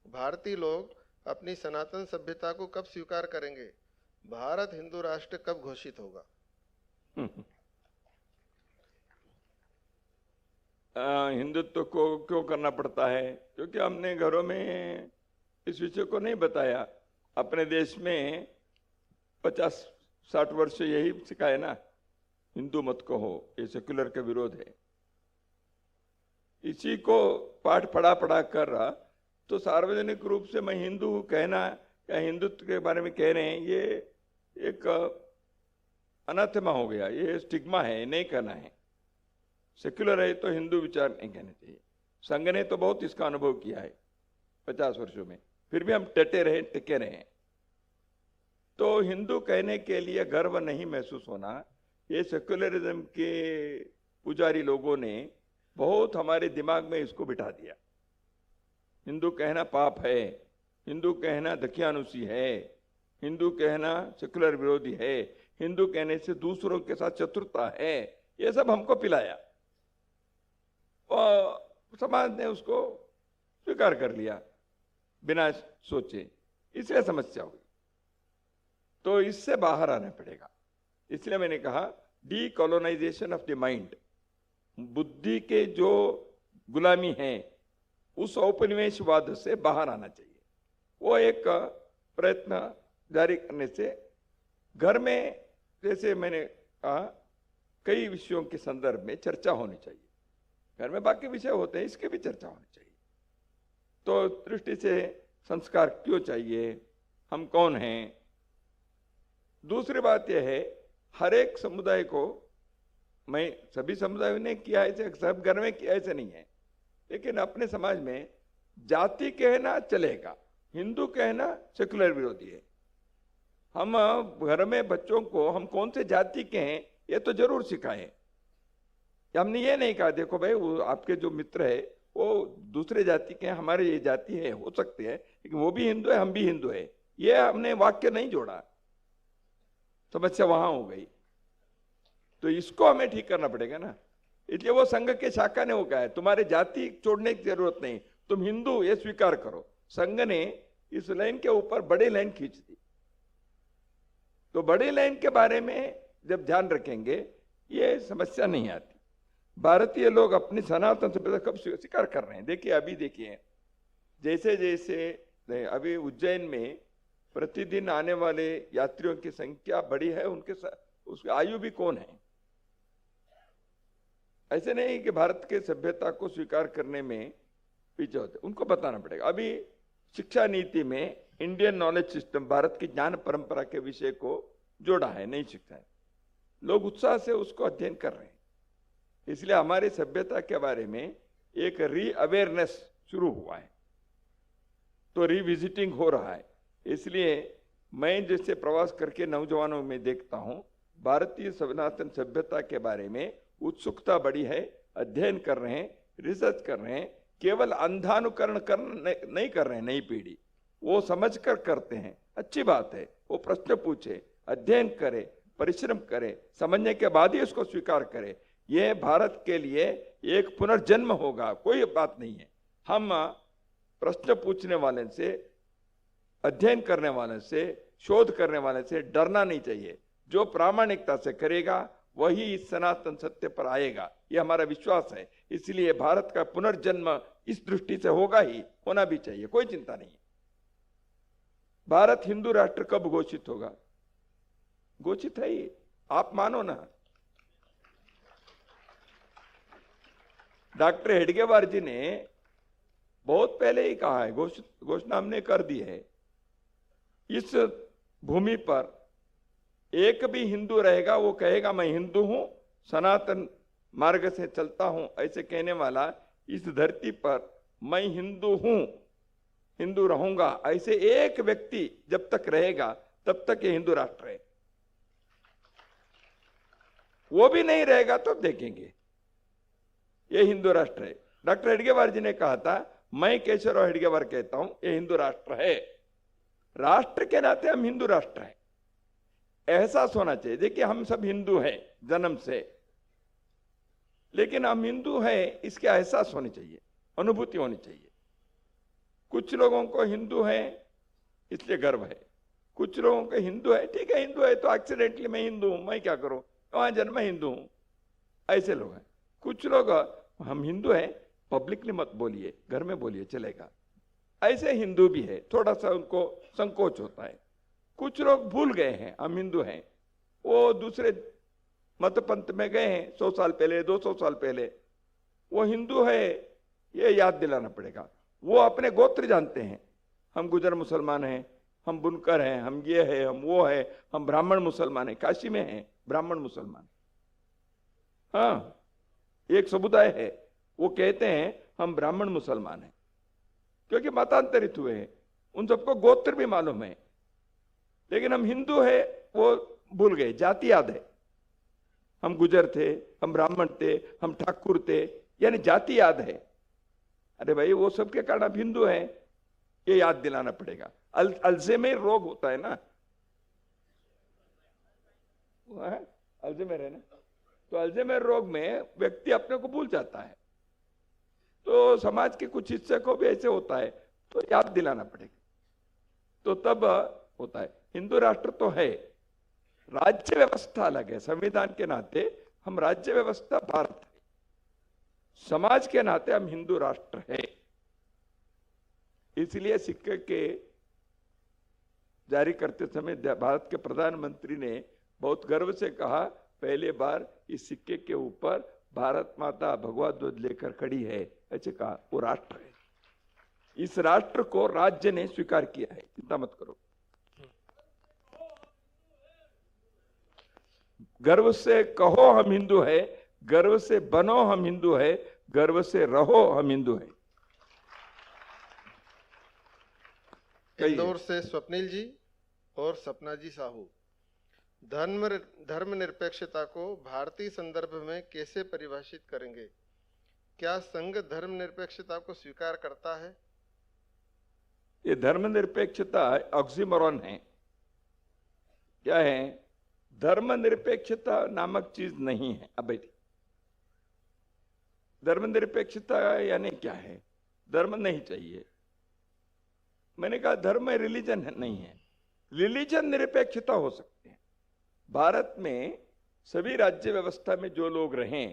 भारतीय लोग अपनी सनातन सभ्यता को कब स्वीकार करेंगे? भारत हिंदू राष्ट्र कब घोषित होगा? हिंदुत्व को क्यों करना पड़ता है? क्योंकि हमने घरों में इस विषय को नहीं बताया। अपने देश में 50-60 वर्ष से यही सिखाया ना, हिंदू मत कहो, ये सेक्युलर का विरोध है। इसी को पाठ पढ़ा कर रहा तो सार्वजनिक रूप से मैं हिंदू कहना या हिंदुत्व के बारे में कह रहे हैं, ये एक अनाथेमा हो गया, ये स्टिग्मा है, नहीं कहना है। सेक्युलर है तो हिंदू विचार नहीं कहने चाहिए। संघ ने तो बहुत इसका अनुभव किया है 50 वर्षों में, फिर भी हम टिके रहे। तो हिंदू कहने के लिए गर्व नहीं महसूस होना, ये सेक्युलरिज्म के पुजारी लोगों ने बहुत हमारे दिमाग में इसको बिठा दिया। हिंदू कहना पाप है, हिंदू कहना दकियानुसी है, हिंदू कहना सेक्युलर विरोधी है, हिंदू कहने से दूसरों के साथ चतुरता है, ये सब हमको पिलाया और समाज ने उसको स्वीकार कर लिया बिना सोचे, इसलिए समस्या हुई। तो इससे बाहर आना पड़ेगा। इसलिए मैंने कहा डीकोलोनाइजेशन ऑफ द माइंड, बुद्धि के जो गुलामी है उस औपनिवेशवाद से बाहर आना चाहिए। वो एक प्रयत्न जारी करने से घर में, जैसे मैंने कहा, कई विषयों के संदर्भ में चर्चा होनी चाहिए। घर में बाकी विषय होते हैं, इसके भी चर्चा होनी चाहिए। तो दृष्टि से संस्कार क्यों चाहिए, हम कौन हैं। दूसरी बात यह है, हर एक समुदाय को, मैं सभी समुदायों ने किया ऐसे, सब घर में किया ऐसे नहीं है, लेकिन अपने समाज में जाति कहना चलेगा, हिंदू कहना सेक्युलर विरोधी है। हम घर में बच्चों को हम कौन से जाति के हैं ये तो जरूर सिखाएं। हमने ये नहीं कहा देखो भाई वो आपके जो मित्र है वो दूसरे जाति के हैं, हमारे ये जाति है, हो सकते हैं, लेकिन वो भी हिंदू है, हम भी हिंदू है, ये हमने वाक्य नहीं जोड़ा, समस्या वहां हो गई। तो इसको हमें ठीक करना पड़ेगा ना। इसलिए वो संघ के शाखा ने वो कहा है तुम्हारे जाति छोड़ने की जरूरत नहीं, तुम हिंदू ये स्वीकार करो। संघ ने इस लाइन के ऊपर बड़ी लाइन खींच दी। तो बड़ी लाइन के बारे में जब ध्यान रखेंगे ये समस्या नहीं आती। भारतीय लोग अपनी सनातन सभ्यता कब स्वीकार कर रहे हैं? देखिए अभी देखिए, जैसे जैसे अभी उज्जैन में प्रतिदिन आने वाले यात्रियों की संख्या बड़ी है, उनके उसकी आयु भी कौन है। ऐसे नहीं कि भारत के सभ्यता को स्वीकार करने में पीछे होते, उनको बताना पड़ेगा। अभी शिक्षा नीति में इंडियन नॉलेज सिस्टम, भारत की ज्ञान परंपरा के विषय को जोड़ा है, नई शिक्षा है। लोग उत्साह से उसको अध्ययन कर रहे हैं। इसलिए हमारी सभ्यता के बारे में एक री अवेयरनेस शुरू हुआ है, तो रिविजिटिंग हो रहा है। इसलिए मैं जैसे प्रवास करके नौजवानों में देखता हूं, भारतीय सनातन सभ्यता के बारे में उत्सुकता बढ़ी है, अध्ययन कर रहे हैं, रिसर्च कर रहे हैं। केवल अंधानुकरण नहीं कर रहे हैं, नई पीढ़ी वो समझकर करते हैं, अच्छी बात है। वो प्रश्न पूछे, अध्ययन करे, परिश्रम करे, समझने के बाद ही उसको स्वीकार करे। ये भारत के लिए एक पुनर्जन्म होगा, कोई बात नहीं है। हम प्रश्न पूछने वाले से, अध्ययन करने वाले से, शोध करने वाले से डरना नहीं चाहिए। जो प्रामाणिकता से करेगा वही इस सनातन सत्य पर आएगा, ये हमारा विश्वास है। इसलिए भारत का पुनर्जन्म इस दृष्टि से होगा ही, होना भी चाहिए, कोई चिंता नहीं। भारत हिंदू राष्ट्र कब घोषित होगा? घोषित है ही, आप मानो ना। डॉक्टर हेडगेवार जी ने बहुत पहले ही कहा है, घोषणा हमने कर दी है। इस भूमि पर एक भी हिंदू रहेगा वो कहेगा मैं हिंदू हूं, सनातन मार्ग से चलता हूं, ऐसे कहने वाला इस धरती पर मैं हिंदू हूं, हिंदू रहूंगा, ऐसे एक व्यक्ति जब तक रहेगा तब तक ये हिंदू राष्ट्र है। वो भी नहीं रहेगा तो देखेंगे ये हिंदू राष्ट्र है। डॉक्टर हेडगेवार जी ने कहा था, मैं केशवराव हेडगेवार कहता हूं ये हिंदू राष्ट्र है। राष्ट्र के नाते हम हिंदू राष्ट्र हैं, एहसास होना चाहिए। देखिए हम सब हिंदू हैं जन्म से, लेकिन हम हिंदू हैं इसके एहसास होनी चाहिए, अनुभूति होनी चाहिए। कुछ लोगों को हिंदू है इसलिए गर्व है, कुछ लोगों को हिंदू है, ठीक है हिंदू है तो एक्सीडेंटली मैं हिंदू हूं, मैं क्या करूं, वहां जन्म हिंदू हूं, ऐसे लोग हैं। कुछ लोग हम हिंदू हैं पब्लिकली मत बोलिए, घर में बोलिए चलेगा, ऐसे हिंदू भी है, थोड़ा सा उनको संकोच होता है। कुछ लोग भूल गए हैं हम हिंदू हैं, वो दूसरे मत पंथ में गए हैं 100 साल पहले 200 साल पहले, वो हिंदू है ये याद दिलाना पड़ेगा। वो अपने गोत्र जानते हैं, हम गुजर मुसलमान हैं, हम बुनकर हैं, हम ये है, हम वो है, हम ब्राह्मण मुसलमान हैं, काशी में हैं ब्राह्मण मुसलमान। हाँ, एक समुदाय है वो कहते हैं हम ब्राह्मण मुसलमान हैं, क्योंकि मतांतरित हुए हैं, उन सबको गोत्र भी मालूम है। लेकिन हम हिंदू है वो भूल गए, जाति याद है, हम गुजर थे, हम ब्राह्मण थे, हम ठाकुर थे, यानी जाति याद है। अरे भाई वो सब के कारण आप हिंदू हैं ये याद दिलाना पड़ेगा। अल्जाइमर रोग होता है ना, अल्जाइमर है ना, तो अल्जाइमर रोग में व्यक्ति अपने को भूल जाता है, तो समाज के कुछ हिस्से को भी ऐसे होता है, तो याद दिलाना पड़ेगा, तो तब होता है। हिंदू राष्ट्र तो है, राज्य व्यवस्था अलग है। संविधान के नाते हम राज्य व्यवस्था भारत है, समाज के नाते हम हिंदू राष्ट्र है। इसलिए सिक्के के जारी करते समय भारत के प्रधानमंत्री ने बहुत गर्व से कहा, पहले बार इस सिक्के के ऊपर भारत माता भगवा ध्वज लेकर खड़ी है, ऐसे कहा। वो राष्ट्र है, इस राष्ट्र को राज्य ने स्वीकार किया है, चिंता मत करो। गर्व से कहो हम हिंदू है, गर्व से बनो हम हिंदू है, गर्व से रहो हम हिंदू है। इंदौर से स्वप्निल जी और सपना जी साहू, धर्मनिरपेक्षता को भारतीय संदर्भ में कैसे परिभाषित करेंगे? क्या संघ धर्मनिरपेक्षता को स्वीकार करता है? ये धर्मनिरपेक्षता ऑक्सीमोरॉन है। क्या है? धर्मनिरपेक्षता नामक चीज नहीं है। अब बैठिए, धर्मनिरपेक्षता यानी क्या है? धर्म नहीं चाहिए। मैंने कहा धर्म रिलीजन नहीं है, रिलीजन निरपेक्षता हो सकती है। भारत में सभी राज्य व्यवस्था में जो लोग रहे,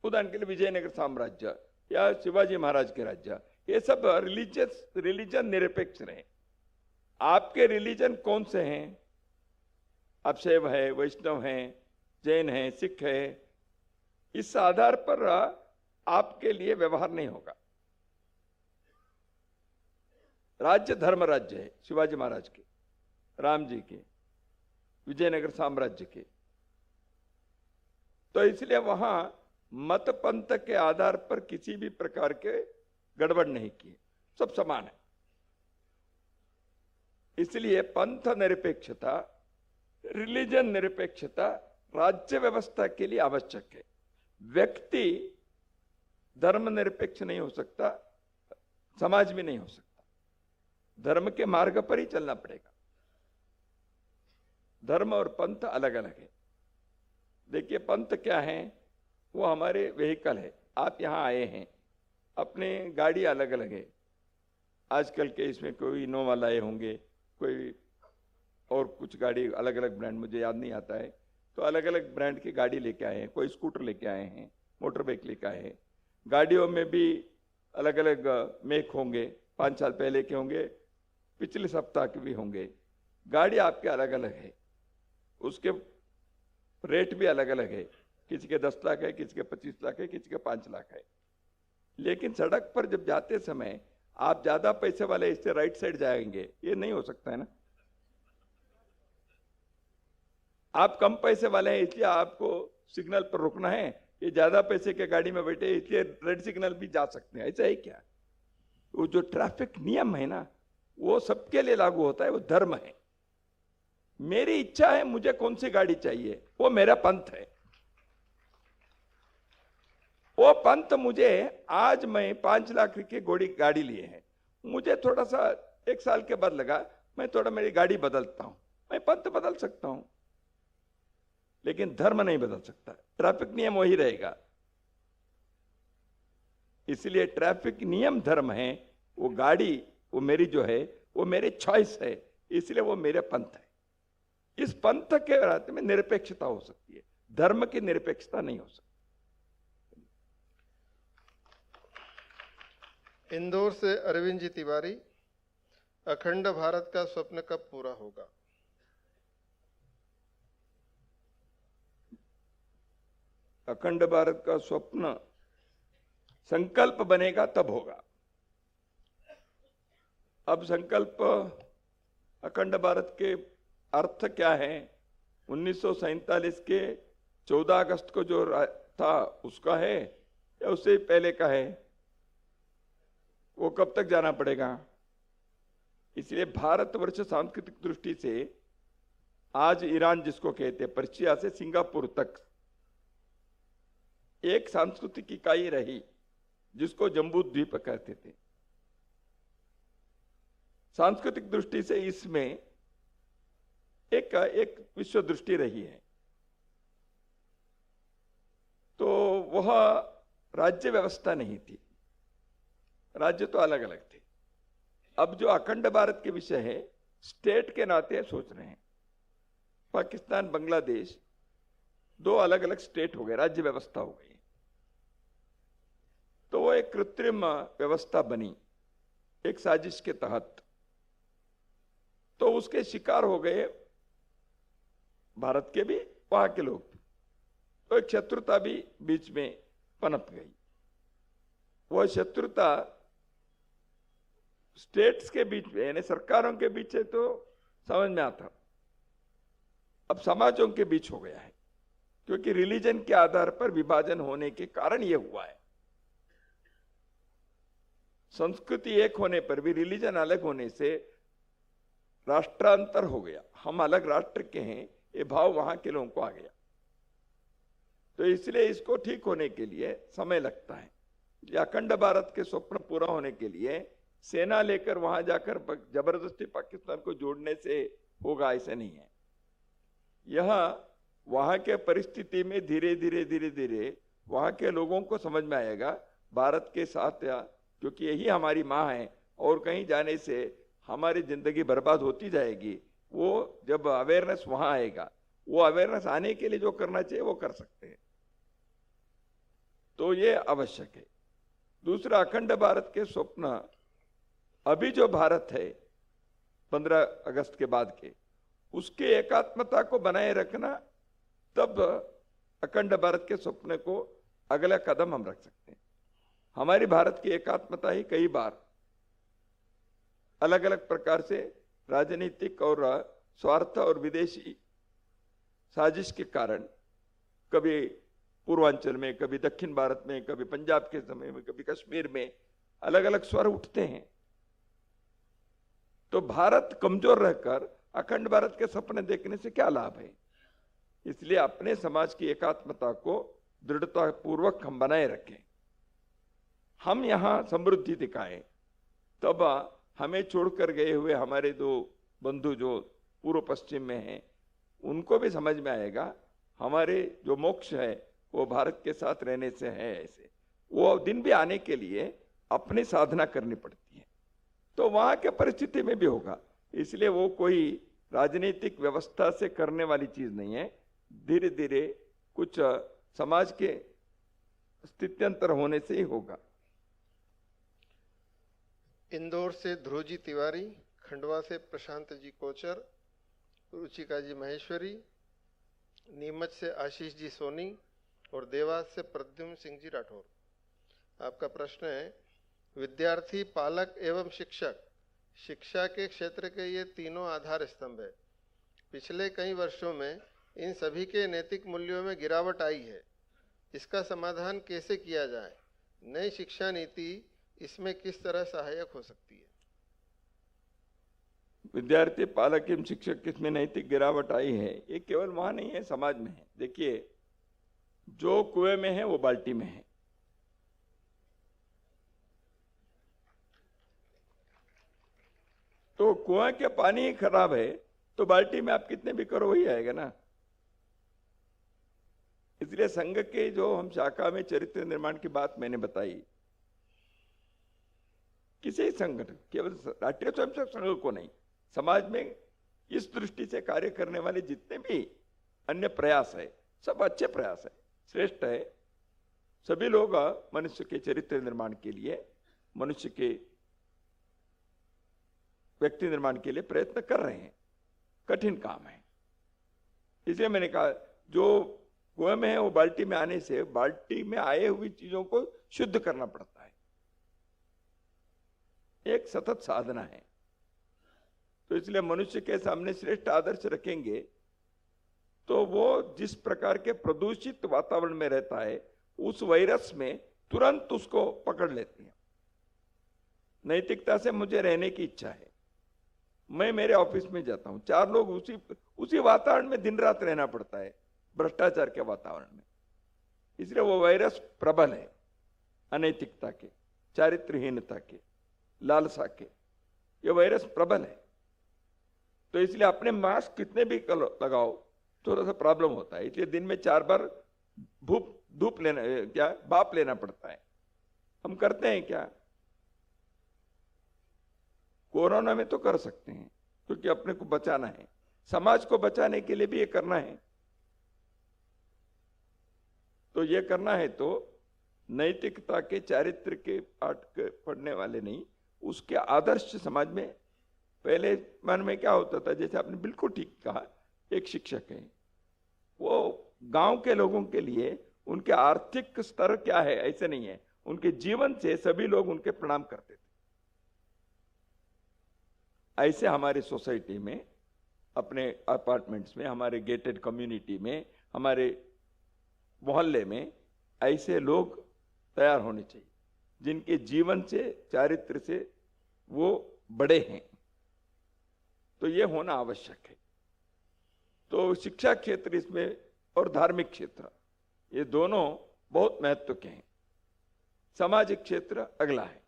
उदाहरण के लिए विजयनगर साम्राज्य या शिवाजी महाराज के राज्य, ये सब रिलीजन निरपेक्ष रहे। आपके रिलीजन कौन से हैं? आप शैव है, वैष्णव हैं, जैन है, सिख है, इस आधार पर आपके लिए व्यवहार नहीं होगा। राज्य धर्म राज्य है, शिवाजी महाराज के, राम जी के, विजयनगर साम्राज्य के, तो इसलिए वहां मत पंथ के आधार पर किसी भी प्रकार के गड़बड़ नहीं किए, सब समान है। इसलिए पंथ निरपेक्षता, रिलीजन निरपेक्षता राज्य व्यवस्था के लिए आवश्यक है। व्यक्ति धर्म निरपेक्ष नहीं हो सकता, समाज भी नहीं हो सकता। धर्म के मार्ग पर ही चलना पड़ेगा। धर्म और पंथ अलग अलग है। देखिए पंथ क्या है? वो हमारे व्हीकल है। आप यहाँ आए हैं, अपने गाड़ी अलग अलग है। आजकल के इसमें कोई इनोवा लाए होंगे, कोई और कुछ गाड़ी अलग अलग ब्रांड, मुझे याद नहीं आता है, तो अलग अलग ब्रांड की गाड़ी लेके आए हैं। कोई स्कूटर लेके आए हैं, मोटर बाइक लेके आए हैं। गाड़ियों में भी अलग अलग मेक होंगे, 5 साल पहले के होंगे, पिछले सप्ताह के भी होंगे। गाड़ी आपके अलग अलग है, उसके रेट भी अलग अलग है। किसी के 10 लाख है, किसी के 25 लाख है, किसी के 5 लाख है। लेकिन सड़क पर जब जाते समय आप ज्यादा पैसे वाले इससे राइट साइड जाएंगे, ये नहीं हो सकता है ना। आप कम पैसे वाले हैं इसलिए आपको सिग्नल पर रुकना है, ये ज्यादा पैसे के गाड़ी में बैठे इसलिए रेड सिग्नल भी जा सकते हैं, ऐसा है क्या? वो जो ट्रैफिक नियम है ना, वो सबके लिए लागू होता है, वो धर्म है। मेरी इच्छा है मुझे कौन सी गाड़ी चाहिए, वो मेरा पंथ है। वो पंथ मुझे, आज मैं 5 लाख की गाड़ी लिए हैं, मुझे थोड़ा सा 1 साल के बाद लगा मैं थोड़ा मेरी गाड़ी बदलता हूं, मैं पंथ बदल सकता हूं, लेकिन धर्म नहीं बदल सकता। ट्रैफिक नियम वही रहेगा। इसलिए ट्रैफिक नियम धर्म है, वो गाड़ी वो मेरी जो है वो मेरे चॉइस है, इसलिए वो मेरे पंथ है। इस पंथ के रास्ते में निरपेक्षता हो सकती है, धर्म की निरपेक्षता नहीं हो सकती। इंदौर से अरविंद जी तिवारी, अखंड भारत का स्वप्न कब पूरा होगा? अखंड भारत का स्वप्न संकल्प बनेगा तब होगा। अब संकल्प अखंड भारत के अर्थ क्या है? 1947 के 14 अगस्त को जो था उसका है या उससे पहले का है? वो कब तक जाना पड़ेगा? इसलिए भारतवर्ष सांस्कृतिक दृष्टि से आज ईरान जिसको कहते हैं, पर्शिया से सिंगापुर तक एक सांस्कृतिक इकाई रही जिसको जम्बू द्वीप कहते थे। सांस्कृतिक दृष्टि से इसमें एक विश्व दृष्टि रही है। तो वह राज्य व्यवस्था नहीं थी, राज्य तो अलग अलग थे। अब जो अखंड भारत के विषय है, स्टेट के नाते सोच रहे हैं। पाकिस्तान बांग्लादेश दो अलग अलग स्टेट हो गए, राज्य व्यवस्था हो गई। तो वो एक कृत्रिम व्यवस्था बनी एक साजिश के तहत, तो उसके शिकार हो गए भारत के भी, वहां के लोग भी। तो एक शत्रुता भी बीच में पनप गई। वह शत्रुता स्टेट्स के बीच में यानी सरकारों के बीच है तो समझ में आता, अब समाजों के बीच हो गया है, क्योंकि रिलीजन के आधार पर विभाजन होने के कारण यह हुआ है। संस्कृति एक होने पर भी रिलीजन अलग होने से राष्ट्रांतर हो गया, हम अलग राष्ट्र के हैं, ये भाव वहां के लोगों को आ गया। तो इसलिए इसको ठीक होने के लिए समय लगता है। अखंड भारत के स्वप्न पूरा होने के लिए सेना लेकर वहां जाकर जबरदस्ती पाकिस्तान को जोड़ने से होगा, ऐसा नहीं है। यह वहां के परिस्थिति में धीरे धीरे वहां के लोगों को समझ में आएगा भारत के साथ, क्योंकि यही हमारी माँ है और कहीं जाने से हमारी जिंदगी बर्बाद होती जाएगी। वो जब अवेयरनेस वहां आएगा, वो अवेयरनेस आने के लिए जो करना चाहिए वो कर सकते हैं, तो ये आवश्यक है। दूसरा, अखंड भारत के स्वप्न अभी जो भारत है 15 अगस्त के बाद के, उसके एकात्मता को बनाए रखना, तब अखंड भारत के स्वप्न को अगला कदम हम रख सकते हैं। हमारी भारत की एकात्मता ही कई बार अलग अलग प्रकार से राजनीतिक और स्वार्थ और विदेशी साजिश के कारण कभी पूर्वांचल में, कभी दक्षिण भारत में, कभी पंजाब के समय में, कभी कश्मीर में अलग अलग स्वर उठते हैं। तो भारत कमजोर रहकर अखंड भारत के सपने देखने से क्या लाभ है? इसलिए अपने समाज की एकात्मता को दृढ़ता पूर्वक हम बनाए रखें, हम यहां समृद्धि दिखाएं, तब हमें छोड़कर गए हुए हमारे दो बंधु जो पूर्व पश्चिम में हैं, उनको भी समझ में आएगा हमारे जो मोक्ष है वो भारत के साथ रहने से है। ऐसे वो दिन भी आने के लिए अपनी साधना करनी पड़ती है, तो वहां के परिस्थिति में भी होगा। इसलिए वो कोई राजनीतिक व्यवस्था से करने वाली चीज नहीं है, धीरे धीरे कुछ समाज के स्थित्यंतर होने से ही होगा। इंदौर से ध्रुव जी तिवारी, खंडवा से प्रशांत जी कोचर, रुचिका जी महेश्वरी, नीमच से आशीष जी सोनी और देवास से प्रद्युम्न सिंह जी राठौर। आपका प्रश्न है, विद्यार्थी, पालक एवं शिक्षक शिक्षा के क्षेत्र के ये तीनों आधार स्तंभ है। पिछले कई वर्षों में इन सभी के नैतिक मूल्यों में गिरावट आई है। इसका समाधान कैसे किया जाए? नई शिक्षा नीति इसमें किस तरह सहायक हो सकती है? विद्यार्थी, पालक एवं शिक्षक किसमें नैतिक गिरावट आई है, ये केवल वहां नहीं है, समाज में है। देखिए, जो कुएं में है वो बाल्टी में है। तो कुएं के पानी ही खराब है तो बाल्टी में आप कितने भी करो वही आएगा ना। इसलिए संघ के जो हम शाखा में चरित्र निर्माण की बात मैंने बताई, किसी संगठन, केवल राष्ट्रीय स्वयंसेवक संघ को नहीं, समाज में इस दृष्टि से कार्य करने वाले जितने भी अन्य प्रयास है, सब अच्छे प्रयास है, श्रेष्ठ है। सभी लोग मनुष्य के चरित्र निर्माण के लिए, मनुष्य के व्यक्ति निर्माण के लिए प्रयत्न कर रहे हैं। कठिन काम है, इसलिए मैंने कहा जो कुएं में है वो बाल्टी में आने से बाल्टी में आए हुई चीजों को शुद्ध करना पड़ता है, एक सतत साधना है। तो इसलिए मनुष्य के सामने श्रेष्ठ आदर्श रखेंगे तो वो जिस प्रकार के प्रदूषित वातावरण में रहता है उस वायरस में तुरंत उसको पकड़ लेते हैं। नैतिकता से मुझे रहने की इच्छा है। मैं मेरे ऑफिस में जाता हूं, 4 लोग उसी वातावरण में दिन रात रहना पड़ता है, भ्रष्टाचार के वातावरण में। इसलिए वो वायरस प्रबल है, अनैतिकता के, चारित्रहीनता के, लालसा के, ये वायरस प्रबल है। तो इसलिए अपने मास्क कितने भी लगाओ थोड़ा सा प्रॉब्लम होता है। इसलिए दिन में 4 बार धूप लेना, क्या भाप लेना पड़ता है। हम करते हैं क्या? कोरोना में तो कर सकते हैं क्योंकि अपने को बचाना है, समाज को बचाने के लिए भी ये करना है। तो ये करना है तो नैतिकता के, चारित्र के पाठ पढ़ने वाले नहीं, उसके आदर्श समाज में। पहले मन में क्या होता था, जैसे आपने बिल्कुल ठीक कहा, एक शिक्षक है, वो गांव के लोगों के लिए उनके आर्थिक स्तर क्या है ऐसे नहीं है, उनके जीवन से सभी लोग उनके प्रणाम करते थे। ऐसे हमारी सोसाइटी में, अपने अपार्टमेंट्स में, हमारे गेटेड कम्युनिटी में, हमारे मोहल्ले में ऐसे लोग तैयार होने चाहिए जिनके जीवन से, चारित्र से वो बड़े हैं। तो ये होना आवश्यक है। तो शिक्षा क्षेत्र इसमें और धार्मिक क्षेत्र, ये दोनों बहुत महत्व के हैं। सामाजिक क्षेत्र अगला है।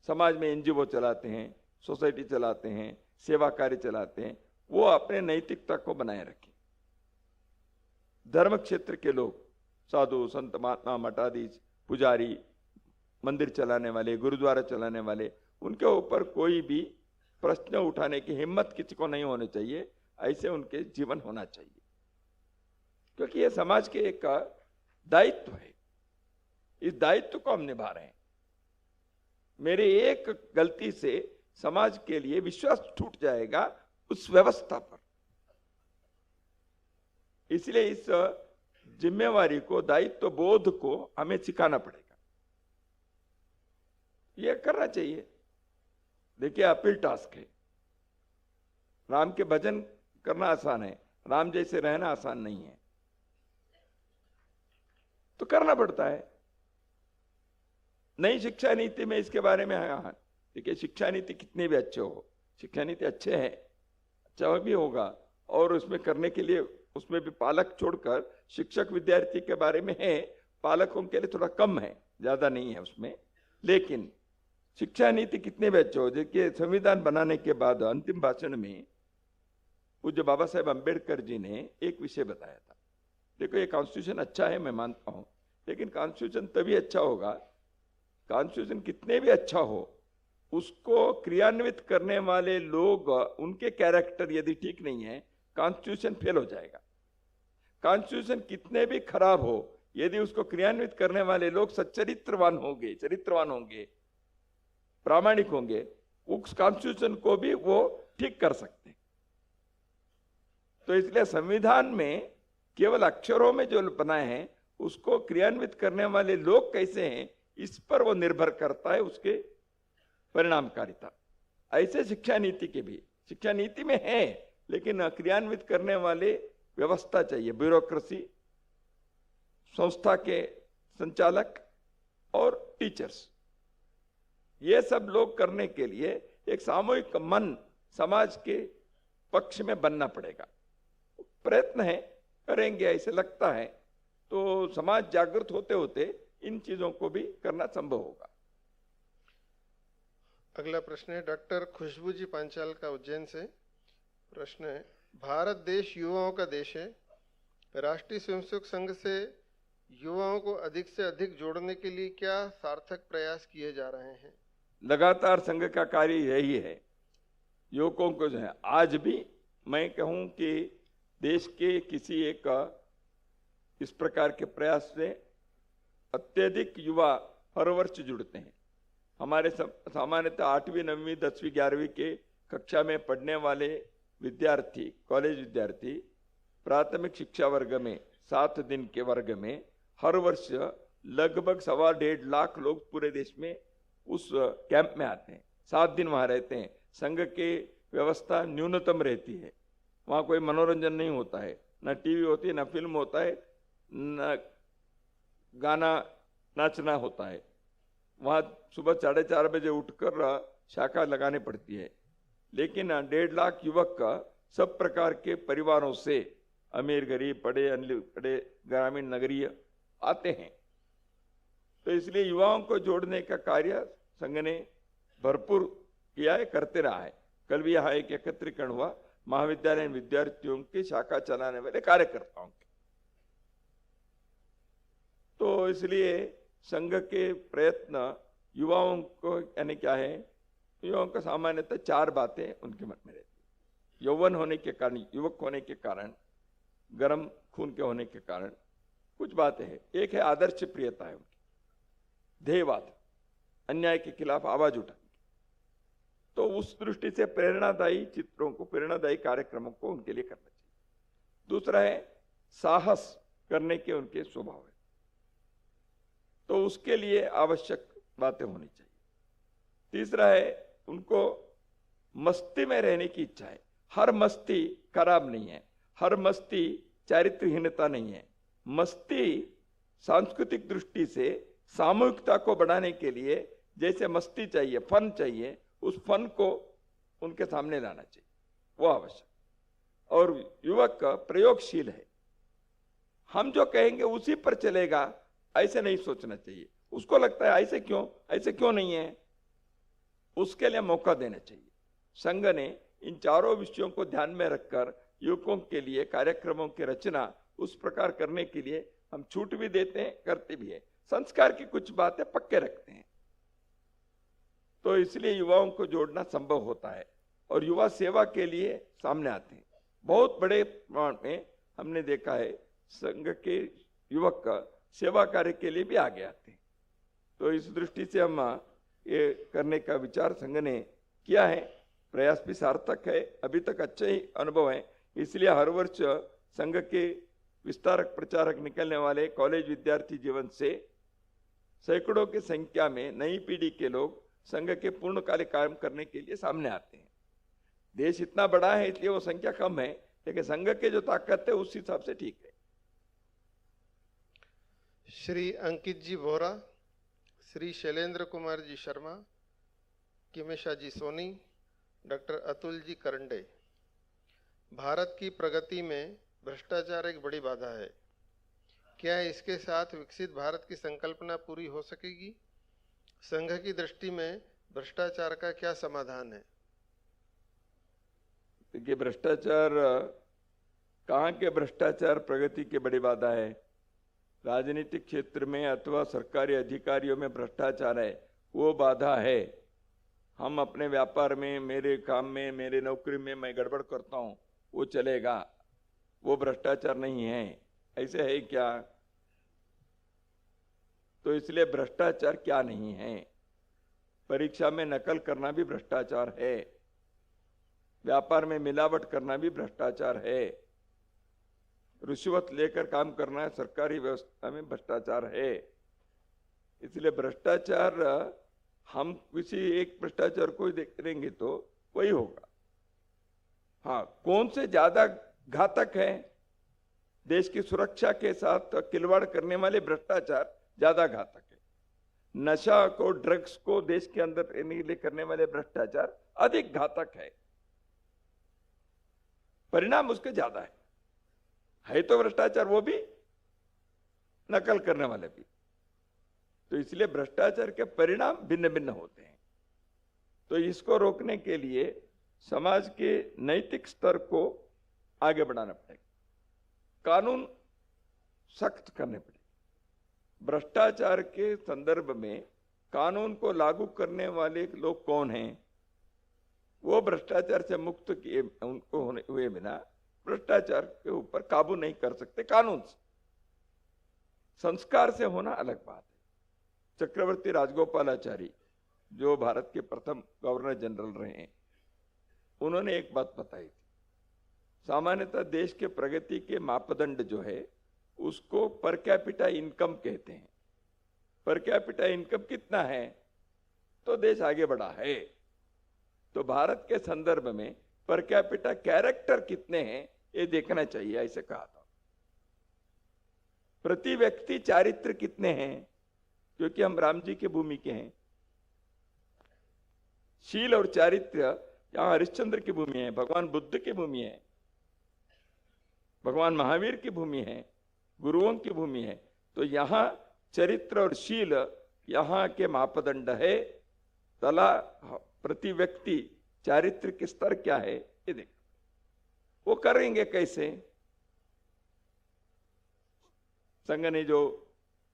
समाज में एनजीओ चलाते हैं, सोसाइटी चलाते हैं, सेवा कार्य चलाते हैं, वो अपने नैतिकता को बनाए रखें। धर्म क्षेत्र के लोग, साधु संत महात्मा, मठाधीश, पुजारी, मंदिर चलाने वाले, गुरुद्वारा चलाने वाले, उनके ऊपर कोई भी प्रश्न उठाने की हिम्मत किसी को नहीं होनी चाहिए। ऐसे उनके जीवन होना चाहिए, क्योंकि ये समाज के एक दायित्व है। इस दायित्व को हम निभा रहे हैं। मेरे एक गलती से समाज के लिए विश्वास टूट जाएगा उस व्यवस्था पर। इसलिए इस जिम्मेवारी को, दायित्व बोध को हमें सिखाना पड़ेगा। यह करना चाहिए। देखिए, अपील टास्क है। राम के भजन करना आसान है, राम जैसे रहना आसान नहीं है, तो करना पड़ता है। नई शिक्षा नीति में इसके बारे में है। देखिए, शिक्षा नीति कितने भी अच्छे हो, शिक्षा नीति अच्छे है, अच्छा भी होगा, और उसमें करने के लिए उसमें भी पालक छोड़कर शिक्षक विद्यार्थी के बारे में है, पालकों के लिए थोड़ा कम है, ज्यादा नहीं है उसमें। लेकिन शिक्षा नीति कितने भी अच्छे हो, देखिए संविधान बनाने के बाद अंतिम भाषण में पूज्य बाबा साहेब अम्बेडकर जी ने एक विषय बताया था। देखो, ये कॉन्स्टिट्यूशन अच्छा है, मैं मानता हूं, लेकिन कॉन्स्टिट्यूशन तभी अच्छा होगा, कॉन्स्टिट्यूशन कितने भी अच्छा हो, उसको क्रियान्वित करने वाले लोग, उनके कैरेक्टर यदि ठीक नहीं है, कॉन्स्टिट्यूशन फेल हो जाएगा। कॉन्स्टिट्यूशन कितने भी खराब हो, यदि उसको क्रियान्वित करने वाले लोग सच्चरित्रवान होंगे, चरित्रवान होंगे, प्रामाणिक होंगे, उस कॉन्स्टिट्यूशन को भी वो ठीक कर सकते हैं। तो इसलिए संविधान में केवल अक्षरों में जो बनाए हैं, उसको क्रियान्वित करने वाले लोग कैसे हैं, इस पर वो निर्भर करता है, उसके परिणामकारिता। ऐसे शिक्षा नीति के भी, शिक्षा नीति में है, लेकिन क्रियान्वित करने वाले व्यवस्था चाहिए, ब्यूरोक्रेसी, संस्था के संचालक और टीचर्स, ये सब लोग करने के लिए एक सामूहिक मन समाज के पक्ष में बनना पड़ेगा। प्रयत्न है, करेंगे ऐसे लगता है, तो समाज जागृत होते होते इन चीजों को भी करना संभव होगा। अगला प्रश्न है डॉक्टर खुशबू जी पांचाल का, उज्जैन से। प्रश्न है, भारत देश युवाओं का देश है। राष्ट्रीय स्वयंसेवक संघ से युवाओं को अधिक से अधिक जोड़ने के लिए क्या सार्थक प्रयास किए जा रहे हैं? लगातार संघ का कार्य यही है, युवकों को जो है, आज भी मैं कहूं कि देश के किसी एक इस प्रकार के प्रयास से अत्यधिक युवा हर वर्ष जुड़ते हैं। हमारे सामान्यतः 8वीं 9वीं 10वीं 11वीं के कक्षा में पढ़ने वाले विद्यार्थी, कॉलेज विद्यार्थी प्राथमिक शिक्षा वर्ग में 7 दिन के वर्ग में हर वर्ष लगभग 1.25 लाख लोग पूरे देश में उस कैंप में आते हैं। 7 दिन वहां रहते हैं। संघ की व्यवस्था न्यूनतम रहती है, वहां कोई मनोरंजन नहीं होता है, न टीवी होती है, न फिल्म होता है, न गाना नाचना होता है। वहां सुबह 4:30 बजे उठकर शाखा लगानी पड़ती है। लेकिन 1.5 लाख युवक का सब प्रकार के परिवारों से, अमीर गरीब पढ़े अनपढ़े ग्रामीण नगरीय आते हैं। तो इसलिए युवाओं को जोड़ने का कार्य संघ ने भरपूर किया है, करते रहा है। कल भी यहाँ एक एकत्रीकरण हुआ महाविद्यालय विद्यार्थियों की शाखा चलाने वाले कार्यकर्ताओं के। तो इसलिए संघ के प्रयत्न युवाओं को, यानी क्या है, युवाओं का सामान्यतः 4 बातें उनके मन में रहती। यौवन होने के कारण, युवक होने के कारण, गर्म खून के होने के कारण कुछ बातें हैं। एक है आदर्श प्रियता है उनकी, ध्येयवाद, अन्याय के खिलाफ आवाज उठाने। तो उस दृष्टि से प्रेरणादायी चित्रों को, प्रेरणादायी कार्यक्रमों को उनके लिए करना चाहिए। दूसरा है साहस करने के उनके स्वभाव है, तो उसके लिए आवश्यक बातें होनी चाहिए। तीसरा है उनको मस्ती में रहने की इच्छा है। हर मस्ती खराब नहीं है, हर मस्ती चारित्रहीनता नहीं है। मस्ती सांस्कृतिक दृष्टि से सामूहिकता को बढ़ाने के लिए जैसे मस्ती चाहिए, फन चाहिए, उस फन को उनके सामने लाना चाहिए, वो आवश्यक। और युवक प्रयोगशील है, हम जो कहेंगे उसी पर चलेगा ऐसे नहीं सोचना चाहिए। उसको लगता है ऐसे क्यों नहीं है, उसके लिए मौका देना चाहिए। संघ ने इन चारों विषयों को ध्यान में रखकर युवकों के लिए कार्यक्रमों की रचना उस प्रकार करने के लिए हम छूट भी देते हैं, करते भी हैं। संस्कार की कुछ बातें पक्के रखते हैं, तो इसलिए युवाओं को जोड़ना संभव होता है और युवा सेवा के लिए सामने आते हैं। बहुत बड़े प्रमाण में हमने देखा है संघ के युवक सेवा कार्य के लिए भी आगे आते हैं। तो इस दृष्टि से हम ये करने का विचार संघ ने किया है। प्रयास भी सार्थक है, अभी तक अच्छे ही अनुभव है। इसलिए हर वर्ष संघ के विस्तारक प्रचारक निकलने वाले कॉलेज विद्यार्थी जीवन से सैकड़ों की संख्या में नई पीढ़ी के लोग संघ के पूर्णकालिक काम करने के लिए सामने आते हैं। देश इतना बड़ा है इसलिए वो संख्या कम है, लेकिन संघ के जो ताकत है उस हिसाब से ठीक है। श्री अंकित जी वोरा, श्री शैलेंद्र कुमार जी शर्मा, किमेशा जी सोनी, डॉक्टर अतुल जी करंडे। भारत की प्रगति में भ्रष्टाचार एक बड़ी बाधा है। क्या इसके साथ विकसित भारत की संकल्पना पूरी हो सकेगी? संघ की दृष्टि में भ्रष्टाचार का क्या समाधान है? देखिए, भ्रष्टाचार, कहाँ के भ्रष्टाचार प्रगति की बड़ी बाधा है? राजनीतिक क्षेत्र में अथवा सरकारी अधिकारियों में भ्रष्टाचार है, वो बाधा है। हम अपने व्यापार में, मेरे काम में, मेरे नौकरी में मैं गड़बड़ करता हूँ, वो चलेगा, वो भ्रष्टाचार नहीं है। ऐसे है क्या? तो इसलिए भ्रष्टाचार क्या नहीं है? परीक्षा में नकल करना भी भ्रष्टाचार है, व्यापार में मिलावट करना भी भ्रष्टाचार है, रिश्वत लेकर काम करना सरकारी व्यवस्था में भ्रष्टाचार है। इसलिए भ्रष्टाचार, हम किसी एक भ्रष्टाचार को देखेंगे तो वही होगा। हाँ, कौन से ज्यादा घातक है? देश की सुरक्षा के साथ खिलवाड़ करने वाले भ्रष्टाचार ज्यादा घातक है। नशा को, ड्रग्स को देश के अंदर रहने के लिए करने वाले भ्रष्टाचार अधिक घातक है, परिणाम उसके ज्यादा है तो भ्रष्टाचार, वो भी नकल करने वाले भी। तो इसलिए भ्रष्टाचार के परिणाम भिन्न भिन्न होते हैं। तो इसको रोकने के लिए समाज के नैतिक स्तर को आगे बढ़ाना पड़ेगा, कानून सख्त करने पड़ेंगे। भ्रष्टाचार के संदर्भ में कानून को लागू करने वाले लोग कौन हैं, वो भ्रष्टाचार से मुक्त किए उनको हुए बिना भ्रष्टाचार के ऊपर काबू नहीं कर सकते। कानून से, संस्कार से होना अलग बात है। चक्रवर्ती राजगोपालाचारी जो भारत के प्रथम गवर्नर जनरल रहे हैं, उन्होंने एक बात बताई थी, सामान्यतः देश के प्रगति के मापदंड जो है उसको पर कैपिटा इनकम कहते हैं। पर कैपिटा इनकम कितना है तो देश आगे बढ़ा है। तो भारत के संदर्भ में पर कैपिटा कैरेक्टर कितने हैं ये देखना चाहिए, ऐसे कहा था। प्रति व्यक्ति चारित्र कितने हैं, क्योंकि हम राम जी के भूमि के हैं। शील और चारित्र यहां हरिश्चंद्र की भूमि है, भगवान बुद्ध की भूमि है, भगवान महावीर की भूमि है, गुरुओं की भूमि है। तो यहां चरित्र और शील यहां के मापदंड है। तला प्रति व्यक्ति चारित्र के स्तर क्या है ये देख, वो करेंगे कैसे। संघ ने जो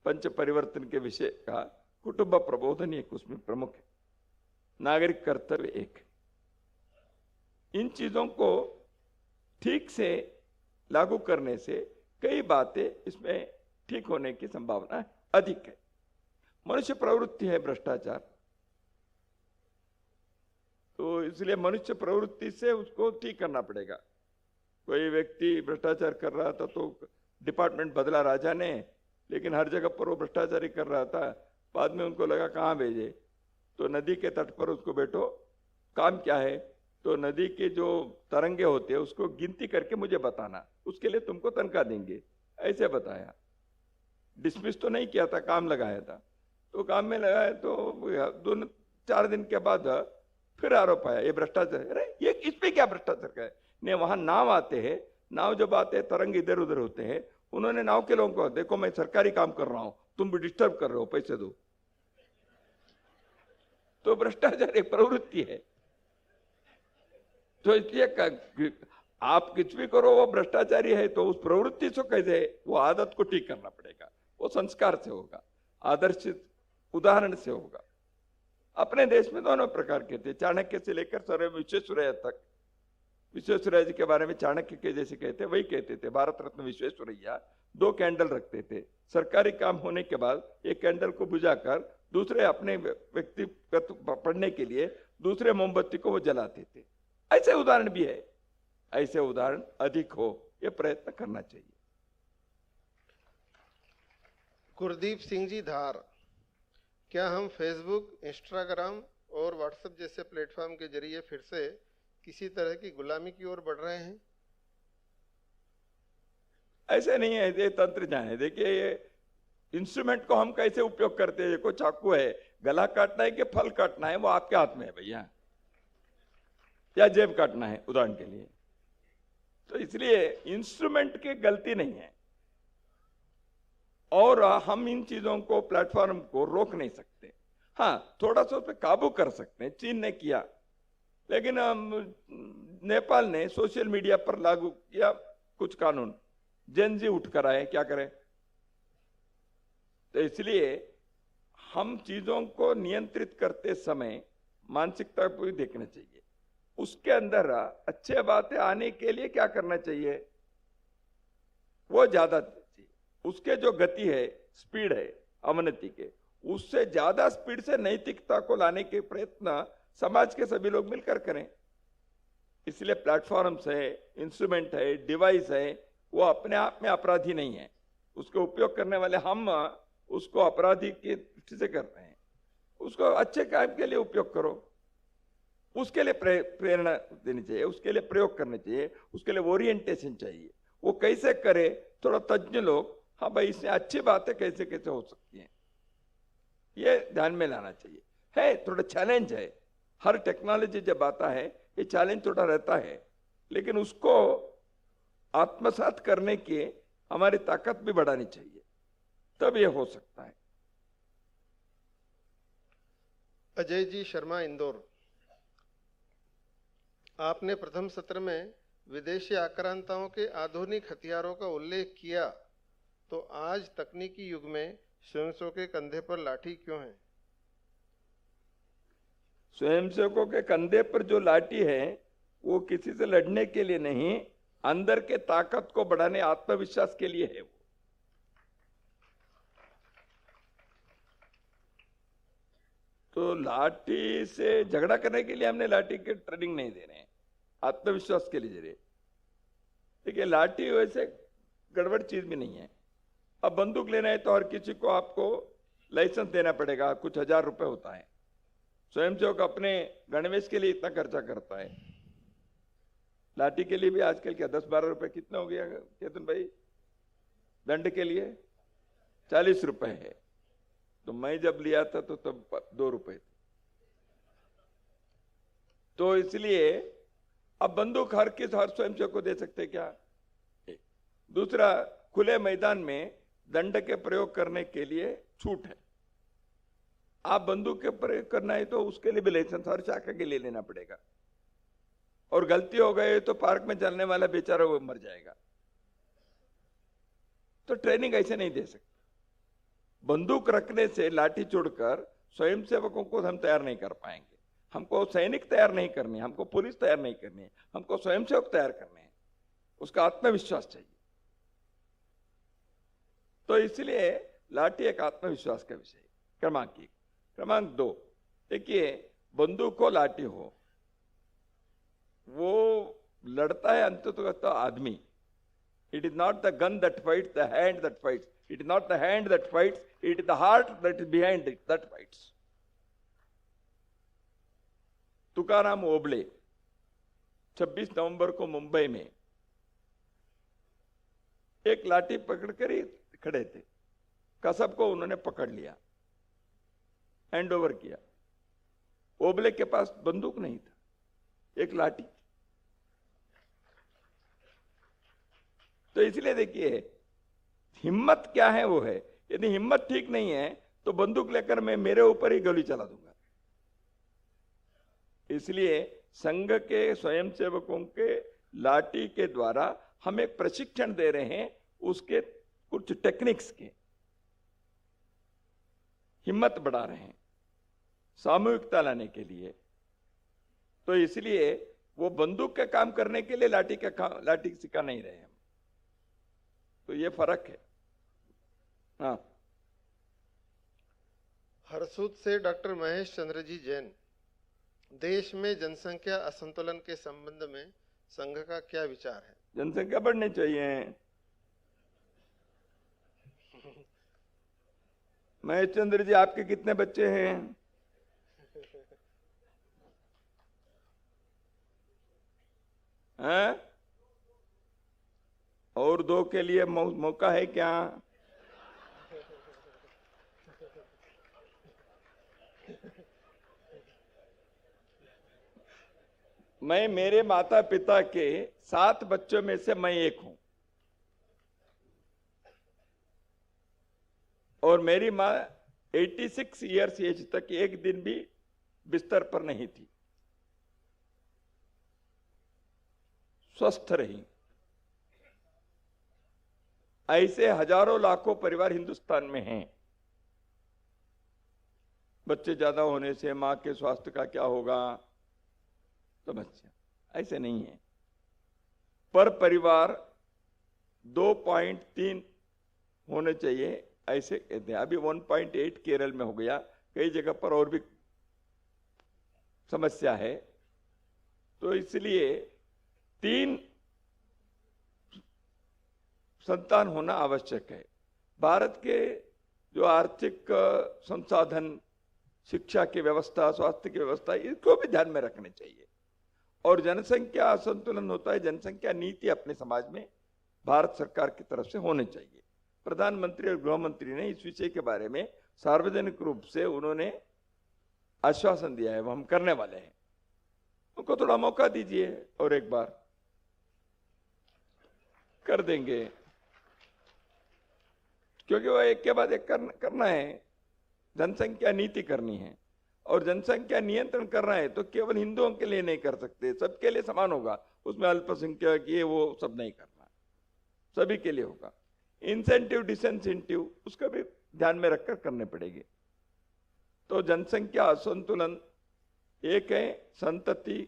पंच परिवर्तन के विषय का कुटुंब प्रबोधन एक उसमें प्रमुख है, नागरिक कर्तव्य एक है। इन चीजों को ठीक से लागू करने से कई बातें इसमें ठीक होने की संभावना अधिक है। मनुष्य प्रवृत्ति है भ्रष्टाचार, तो इसलिए मनुष्य प्रवृत्ति से उसको ठीक करना पड़ेगा। कोई व्यक्ति भ्रष्टाचार कर रहा था तो डिपार्टमेंट बदला राजा ने, लेकिन हर जगह पर वो भ्रष्टाचारी कर रहा था। बाद में उनको लगा कहाँ भेजे, तो नदी के तट पर उसको बैठो, काम क्या है, तो नदी के जो तरंगे होते हैं उसको गिनती करके मुझे बताना, उसके लिए तुमको तनख्वाह देंगे, ऐसे बताया। डिसमिस तो नहीं किया था, काम लगाया था। तो काम में लगाया तो 2-4 दिन के बाद फिर आरोप आया ये भ्रष्टाचार। अरे ये इस पे क्या भ्रष्टाचार का है? नहीं, वहां नाव आते हैं, नाव जब आते हैं तरंग इधर उधर होते हैं, उन्होंने नाव के लोगों को, देखो मैं सरकारी काम कर रहा हूं, तुम भी डिस्टर्ब कर रहे हो, पैसे दो। तो भ्रष्टाचार एक प्रवृत्ति है। तो इसलिए आप कुछ भी करो वो भ्रष्टाचारी है, तो उस प्रवृत्ति से कैसे वो आदत को ठीक करना पड़ेगा। वो संस्कार से होगा, आदर्शित उदाहरण से होगा। अपने देश में दोनों प्रकार के थे, चाणक्य से लेकर सर्व विश्वेश्वरैया तक। विश्वेश्वरैया जी के बारे में चाणक्य के जैसे कहते वही कहते थे, भारत रत्न विश्वेश्वरैया। 2 कैंडल रखते थे, सरकारी काम होने के बाद एक कैंडल को बुझाकर दूसरे अपने व्यक्तिगत पढ़ने के लिए दूसरे मोमबत्ती को वो जलाते थे। ऐसे उदाहरण भी है, ऐसे उदाहरण अधिक हो ये प्रयत्न करना चाहिए। गुरदीप सिंह जी धार, क्या हम फेसबुक, इंस्टाग्राम और व्हाट्सएप जैसे प्लेटफॉर्म के जरिए फिर से किसी तरह की गुलामी की ओर बढ़ रहे हैं? ऐसे नहीं है, ये तंत्र जाने। देखिए ये इंस्ट्रूमेंट को हम कैसे उपयोग करते हैं, कोई चाकू है, गला काटना है कि फल काटना है वो आपके हाथ में है भैया, या जेब काटना है उदाहरण के लिए। तो इसलिए इंस्ट्रूमेंट की गलती नहीं है, और हम इन चीजों को, प्लेटफॉर्म को रोक नहीं सकते। हाँ, थोड़ा सा उस पर काबू कर सकते हैं, चीन ने किया, लेकिन नेपाल ने सोशल मीडिया पर लागू किया कुछ कानून, जेन जी उठ कर आए, क्या करें। तो इसलिए हम चीजों को नियंत्रित करते समय मानसिकता को भी देखना चाहिए, उसके अंदर अच्छे बातें आने के लिए क्या करना चाहिए वो ज्यादा चाहिए। उसके जो गति है, स्पीड है अवनति के, उससे ज्यादा स्पीड से नैतिकता को लाने के प्रयत्न समाज के सभी लोग मिलकर करें। इसलिए प्लेटफॉर्म्स है, इंस्ट्रूमेंट है, डिवाइस है, वो अपने आप में अपराधी नहीं है। उसको उपयोग करने वाले हम उसको अपराधी की दृष्टि से कर रहे हैं। उसको अच्छे काम के लिए उपयोग करो, उसके लिए प्रेरणा देनी चाहिए, उसके लिए प्रयोग करने चाहिए, उसके लिए ओरिएंटेशन चाहिए। वो कैसे करे, थोड़ा तज्ञ लोग, हाँ भाई इसमें अच्छी बातें कैसे कैसे हो सकती हैं, ये ध्यान में लाना चाहिए। है थोड़ा चैलेंज है, हर टेक्नोलॉजी जब आता है ये चैलेंज थोड़ा रहता है, लेकिन उसको आत्मसात करने की हमारी ताकत भी बढ़ानी चाहिए, तब ये हो सकता है। अजय जी शर्मा, इंदौर, आपने प्रथम सत्र में विदेशी आक्रांताओं के आधुनिक हथियारों का उल्लेख किया, तो आज तकनीकी युग में स्वयं के कंधे पर लाठी क्यों है? स्वयंसेवकों के कंधे पर जो लाठी है वो किसी से लड़ने के लिए नहीं, अंदर के ताकत को बढ़ाने, आत्मविश्वास के लिए है वो। तो लाठी से झगड़ा करने के लिए हमने लाठी की ट्रेनिंग नहीं दे रहे हैं, आत्मविश्वास के लिए दे रहे। देखिए लाठी वैसे गड़बड़ चीज भी नहीं है। अब बंदूक लेना है तो हर किसी को आपको लाइसेंस देना पड़ेगा, कुछ 1000 रुपए होता है। स्वयंसेवक अपने गणवेश के लिए इतना खर्चा करता है, लाठी के लिए भी आजकल क्या 10-12 रुपए कितना हो गया केतन भाई? दंड के लिए 40 रुपए है। तो मैं जब लिया था तो तब 2 रुपए थे। तो इसलिए अब बंदूक हर स्वयंसेवक को दे सकते क्या? दूसरा, खुले मैदान में दंड के प्रयोग करने के लिए छूट है। आप बंदूक के प्रयोग करना है तो उसके लिए भी लाइसेंस हर शाखा के लिए लेना पड़ेगा, और गलती हो गई तो पार्क में चलने वाला बेचारा वो मर जाएगा। तो ट्रेनिंग ऐसे नहीं दे सकते। बंदूक रखने से लाठी छोड़कर स्वयंसेवकों को हम तैयार नहीं कर पाएंगे। हमको सैनिक तैयार नहीं करने, हमको पुलिस तैयार नहीं करनी, हमको स्वयंसेवक तैयार करने हैं। उसका आत्मविश्वास चाहिए। तो इसलिए लाठी एक आत्मविश्वास का विषय। क्रमांक 1। क्रमांक 2, देखिए बंदूक हो लाठी हो, वो लड़ता है अंततः तो आदमी। It is not the gun that fights, the hand that fights. It is not the hand that fights, it is the heart that is behind it that fights. Tukaram Omble 26 नवंबर को मुंबई में एक लाठी पकड़कर ही खड़े थे। कसब को उन्होंने पकड़ लिया, हैंड ओवर किया। ओबले के पास बंदूक नहीं था, एक लाठी। तो इसलिए देखिए हिम्मत क्या है वो है। यदि हिम्मत ठीक नहीं है तो बंदूक लेकर मैं मेरे ऊपर ही गोली चला दूंगा। इसलिए संघ के स्वयंसेवकों के लाठी के द्वारा हम एक प्रशिक्षण दे रहे हैं, उसके कुछ टेक्निक्स के, हिम्मत बढ़ा रहे हैं सामूहिकता लाने के लिए। तो इसलिए वो बंदूक का काम करने के लिए लाठी सिखा नहीं रहे हम। तो ये फर्क है। हाँ, हरसूद से डॉक्टर महेश चंद्र जी जैन, देश में जनसंख्या असंतुलन के संबंध में संघ का क्या विचार है? जनसंख्या बढ़नी चाहिए। महेश चंद्र जी, आपके कितने बच्चे हैं? हैं? और 2 के लिए मौका है क्या? मैं मेरे माता पिता के 7 बच्चों में से मैं एक हूं, और मेरी माँ 86 ईयर्स एज तक एक दिन भी बिस्तर पर नहीं थी, स्वस्थ रही। ऐसे हजारों लाखों परिवार हिंदुस्तान में हैं। बच्चे ज्यादा होने से मां के स्वास्थ्य का क्या होगा? समस्या ऐसे नहीं है। पर परिवार 2.3 होने चाहिए, ऐसे कहते हैं। अभी 1.8 केरल में हो गया, कई जगह पर और भी समस्या है। तो इसलिए 3 संतान होना आवश्यक है। भारत के जो आर्थिक संसाधन, शिक्षा की व्यवस्था, स्वास्थ्य की व्यवस्था, इसको भी ध्यान में रखने चाहिए। और जनसंख्या असंतुलन होता है, जनसंख्या नीति अपने समाज में भारत सरकार की तरफ से होने चाहिए। प्रधानमंत्री और गृह मंत्री ने इस विषय के बारे में सार्वजनिक रूप से उन्होंने आश्वासन दिया है, वो हम करने वाले हैं। उनको थोड़ा मौका दीजिए और एक बार कर देंगे, क्योंकि वो एक के बाद एक करना है। जनसंख्या नीति करनी है, और जनसंख्या नियंत्रण करना है तो केवल हिंदुओं के लिए नहीं कर सकते, सबके लिए समान होगा। उसमें अल्पसंख्यक ये वो सब नहीं करना, सभी के लिए होगा। इंसेंटिव डिसइंसेंटिव उसका भी ध्यान में रखकर करने पड़ेंगे। तो जनसंख्या असंतुलन एक है संतति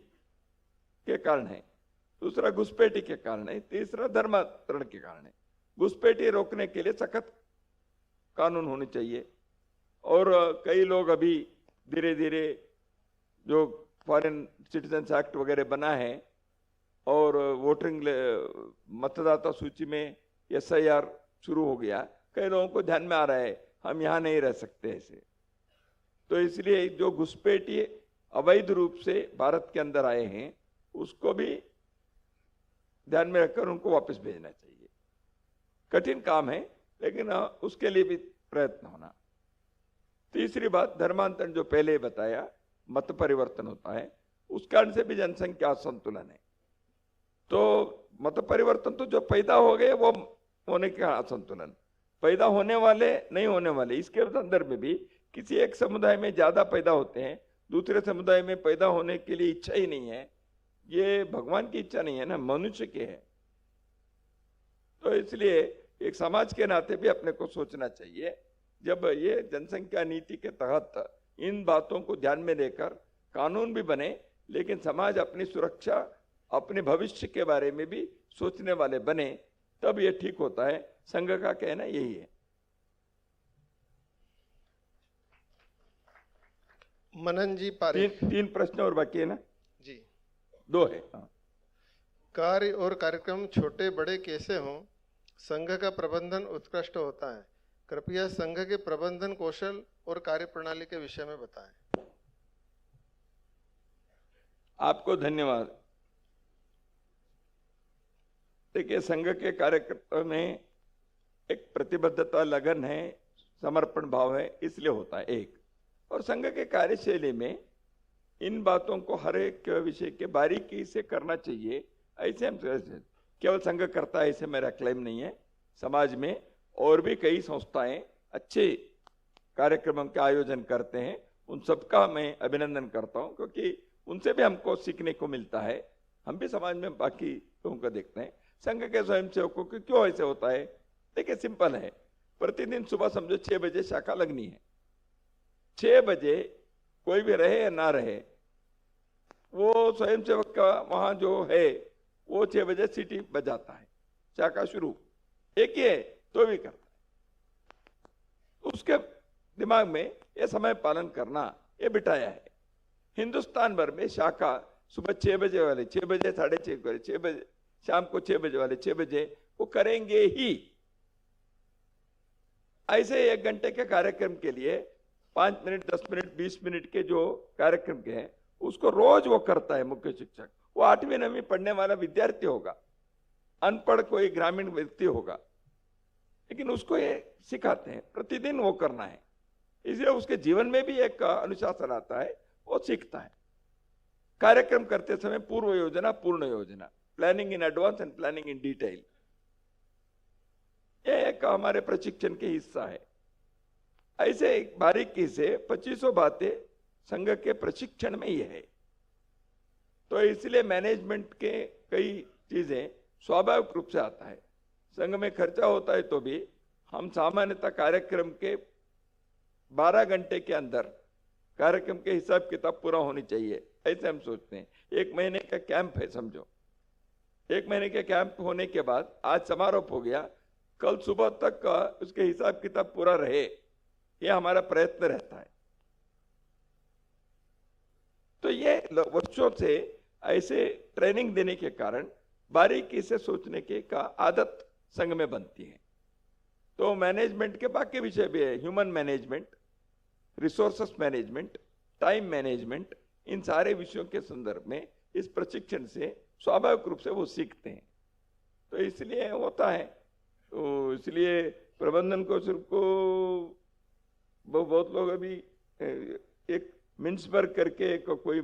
के कारण है, दूसरा घुसपैठी के कारण है, तीसरा धर्मांतरण के कारण है। घुसपैठी रोकने के लिए सख्त कानून होने चाहिए। और कई लोग अभी धीरे धीरे जो फॉरेन सिटीजन्स एक्ट वगैरह बना है और वोटिंग मतदाता सूची में SIR शुरू हो गया, कई लोगों को ध्यान में आ रहा है हम यहाँ नहीं रह सकते ऐसे। तो इसलिए जो घुसपैठी अवैध रूप से भारत के अंदर आए हैं उसको भी ध्यान में रखकर उनको वापस भेजना चाहिए। कठिन काम है लेकिन उसके लिए भी प्रयत्न होना। तीसरी बात, धर्मांतरण जो पहले बताया, मत परिवर्तन होता है, उस कारण से भी जनसंख्या असंतुलन है। तो मत परिवर्तन तो जो पैदा हो गए वो होने का असंतुलन, पैदा होने वाले नहीं होने वाले, इसके संदर्भ में भी किसी एक समुदाय में ज्यादा पैदा होते हैं, दूसरे समुदाय में पैदा होने के लिए इच्छा ही नहीं है। ये भगवान की इच्छा नहीं है ना, मनुष्य की है। तो इसलिए एक समाज के नाते भी अपने को सोचना चाहिए, जब ये जनसंख्या नीति के तहत इन बातों को ध्यान में लेकर कानून भी बने, लेकिन समाज अपनी सुरक्षा, अपने भविष्य के बारे में भी सोचने वाले बने, तब ये ठीक होता है। संघ का कहना यही है। मनन जी पारिक। तीन प्रश्न और बाकी है ना जी? 2 है। कार्य और कार्यक्रम छोटे बड़े कैसे हों, संघ का प्रबंधन उत्कृष्ट होता है। कृपया संघ के प्रबंधन कौशल और कार्यप्रणाली के विषय में बताएं। आपको धन्यवाद। देखिए, संघ के कार्यक्रम में एक प्रतिबद्धता, लगन है, समर्पण भाव है, इसलिए होता है एक। और संघ के कार्यशैली में इन बातों को हर एक विषय के बारीकी से करना चाहिए। ऐसे हम केवल संघ करता है ऐसे मेरा क्लेम नहीं है। समाज में और भी कई संस्थाएं अच्छे कार्यक्रमों के आयोजन करते हैं, उन सबका मैं अभिनंदन करता हूं, क्योंकि उनसे भी हमको सीखने को मिलता है। हम भी समाज में बाकी लोगों को देखते हैं। संघ के स्वयंसेवकों को क्यों ऐसे होता है? देखिए, सिंपल है। प्रतिदिन सुबह समझो 6 बजे शाखा लगनी है। 6 बजे कोई भी रहे या ना रहे, वो स्वयंसेवक का वहां जो है वो 6 बजे सीटी बजाता है, शाखा शुरू। एक ही है तो भी करता है। उसके दिमाग में ये समय पालन करना ये बिठाया है। हिंदुस्तान भर में शाखा सुबह 6 बजे वाले 6 बजे, 6:30 वाले 6 बजे, शाम को 6 बजे वाले 6 बजे वो करेंगे ही। ऐसे 1 घंटे के कार्यक्रम के लिए 5 मिनट, 10 मिनट, 20 मिनट के जो कार्यक्रम के हैं उसको रोज वो करता है मुख्य शिक्षक। वो 8वीं 9वीं पढ़ने वाला विद्यार्थी होगा, अनपढ़ कोई ग्रामीण व्यक्ति होगा, लेकिन उसको ये सिखाते हैं प्रतिदिन वो करना है। इसलिए उसके जीवन में भी एक अनुशासन आता है, वो सीखता है। कार्यक्रम करते समय पूर्व योजना, पूर्ण योजना, planning in advance and planning in detail, ये एक हमारे प्रशिक्षण के हिस्सा है। ऐसे बारीकी से 2500 बातें संघ के प्रशिक्षण में ही है। तो इसलिए मैनेजमेंट के कई चीजें स्वाभाविक रूप से आता है। संघ में खर्चा होता है तो भी हम सामान्यतः कार्यक्रम के 12 घंटे के अंदर कार्यक्रम के हिसाब किताब पूरा होनी चाहिए, ऐसे हम सोचते हैं। 1 महीने का कैंप है समझो, 1 महीने के कैंप होने के बाद आज समारोह हो गया, कल सुबह तक उसके हिसाब किताब पूरा रहे, यह हमारा प्रयत्न रहता है। तो ये वर्षों से ऐसे ट्रेनिंग देने के कारण बारीकी से सोचने के का आदत संघ में बनती है। तो मैनेजमेंट के बाकी विषय भी है, human management, resources management, time management, इन सारे विषयों के संदर्भ में इस प्रशिक्षण से स्वाभाविक रूप से वो सीखते हैं। तो इसलिए होता है। तो इसलिए प्रबंधन कौशल को बहुत लोग अभी एक मिन्सबर्ग करके कोई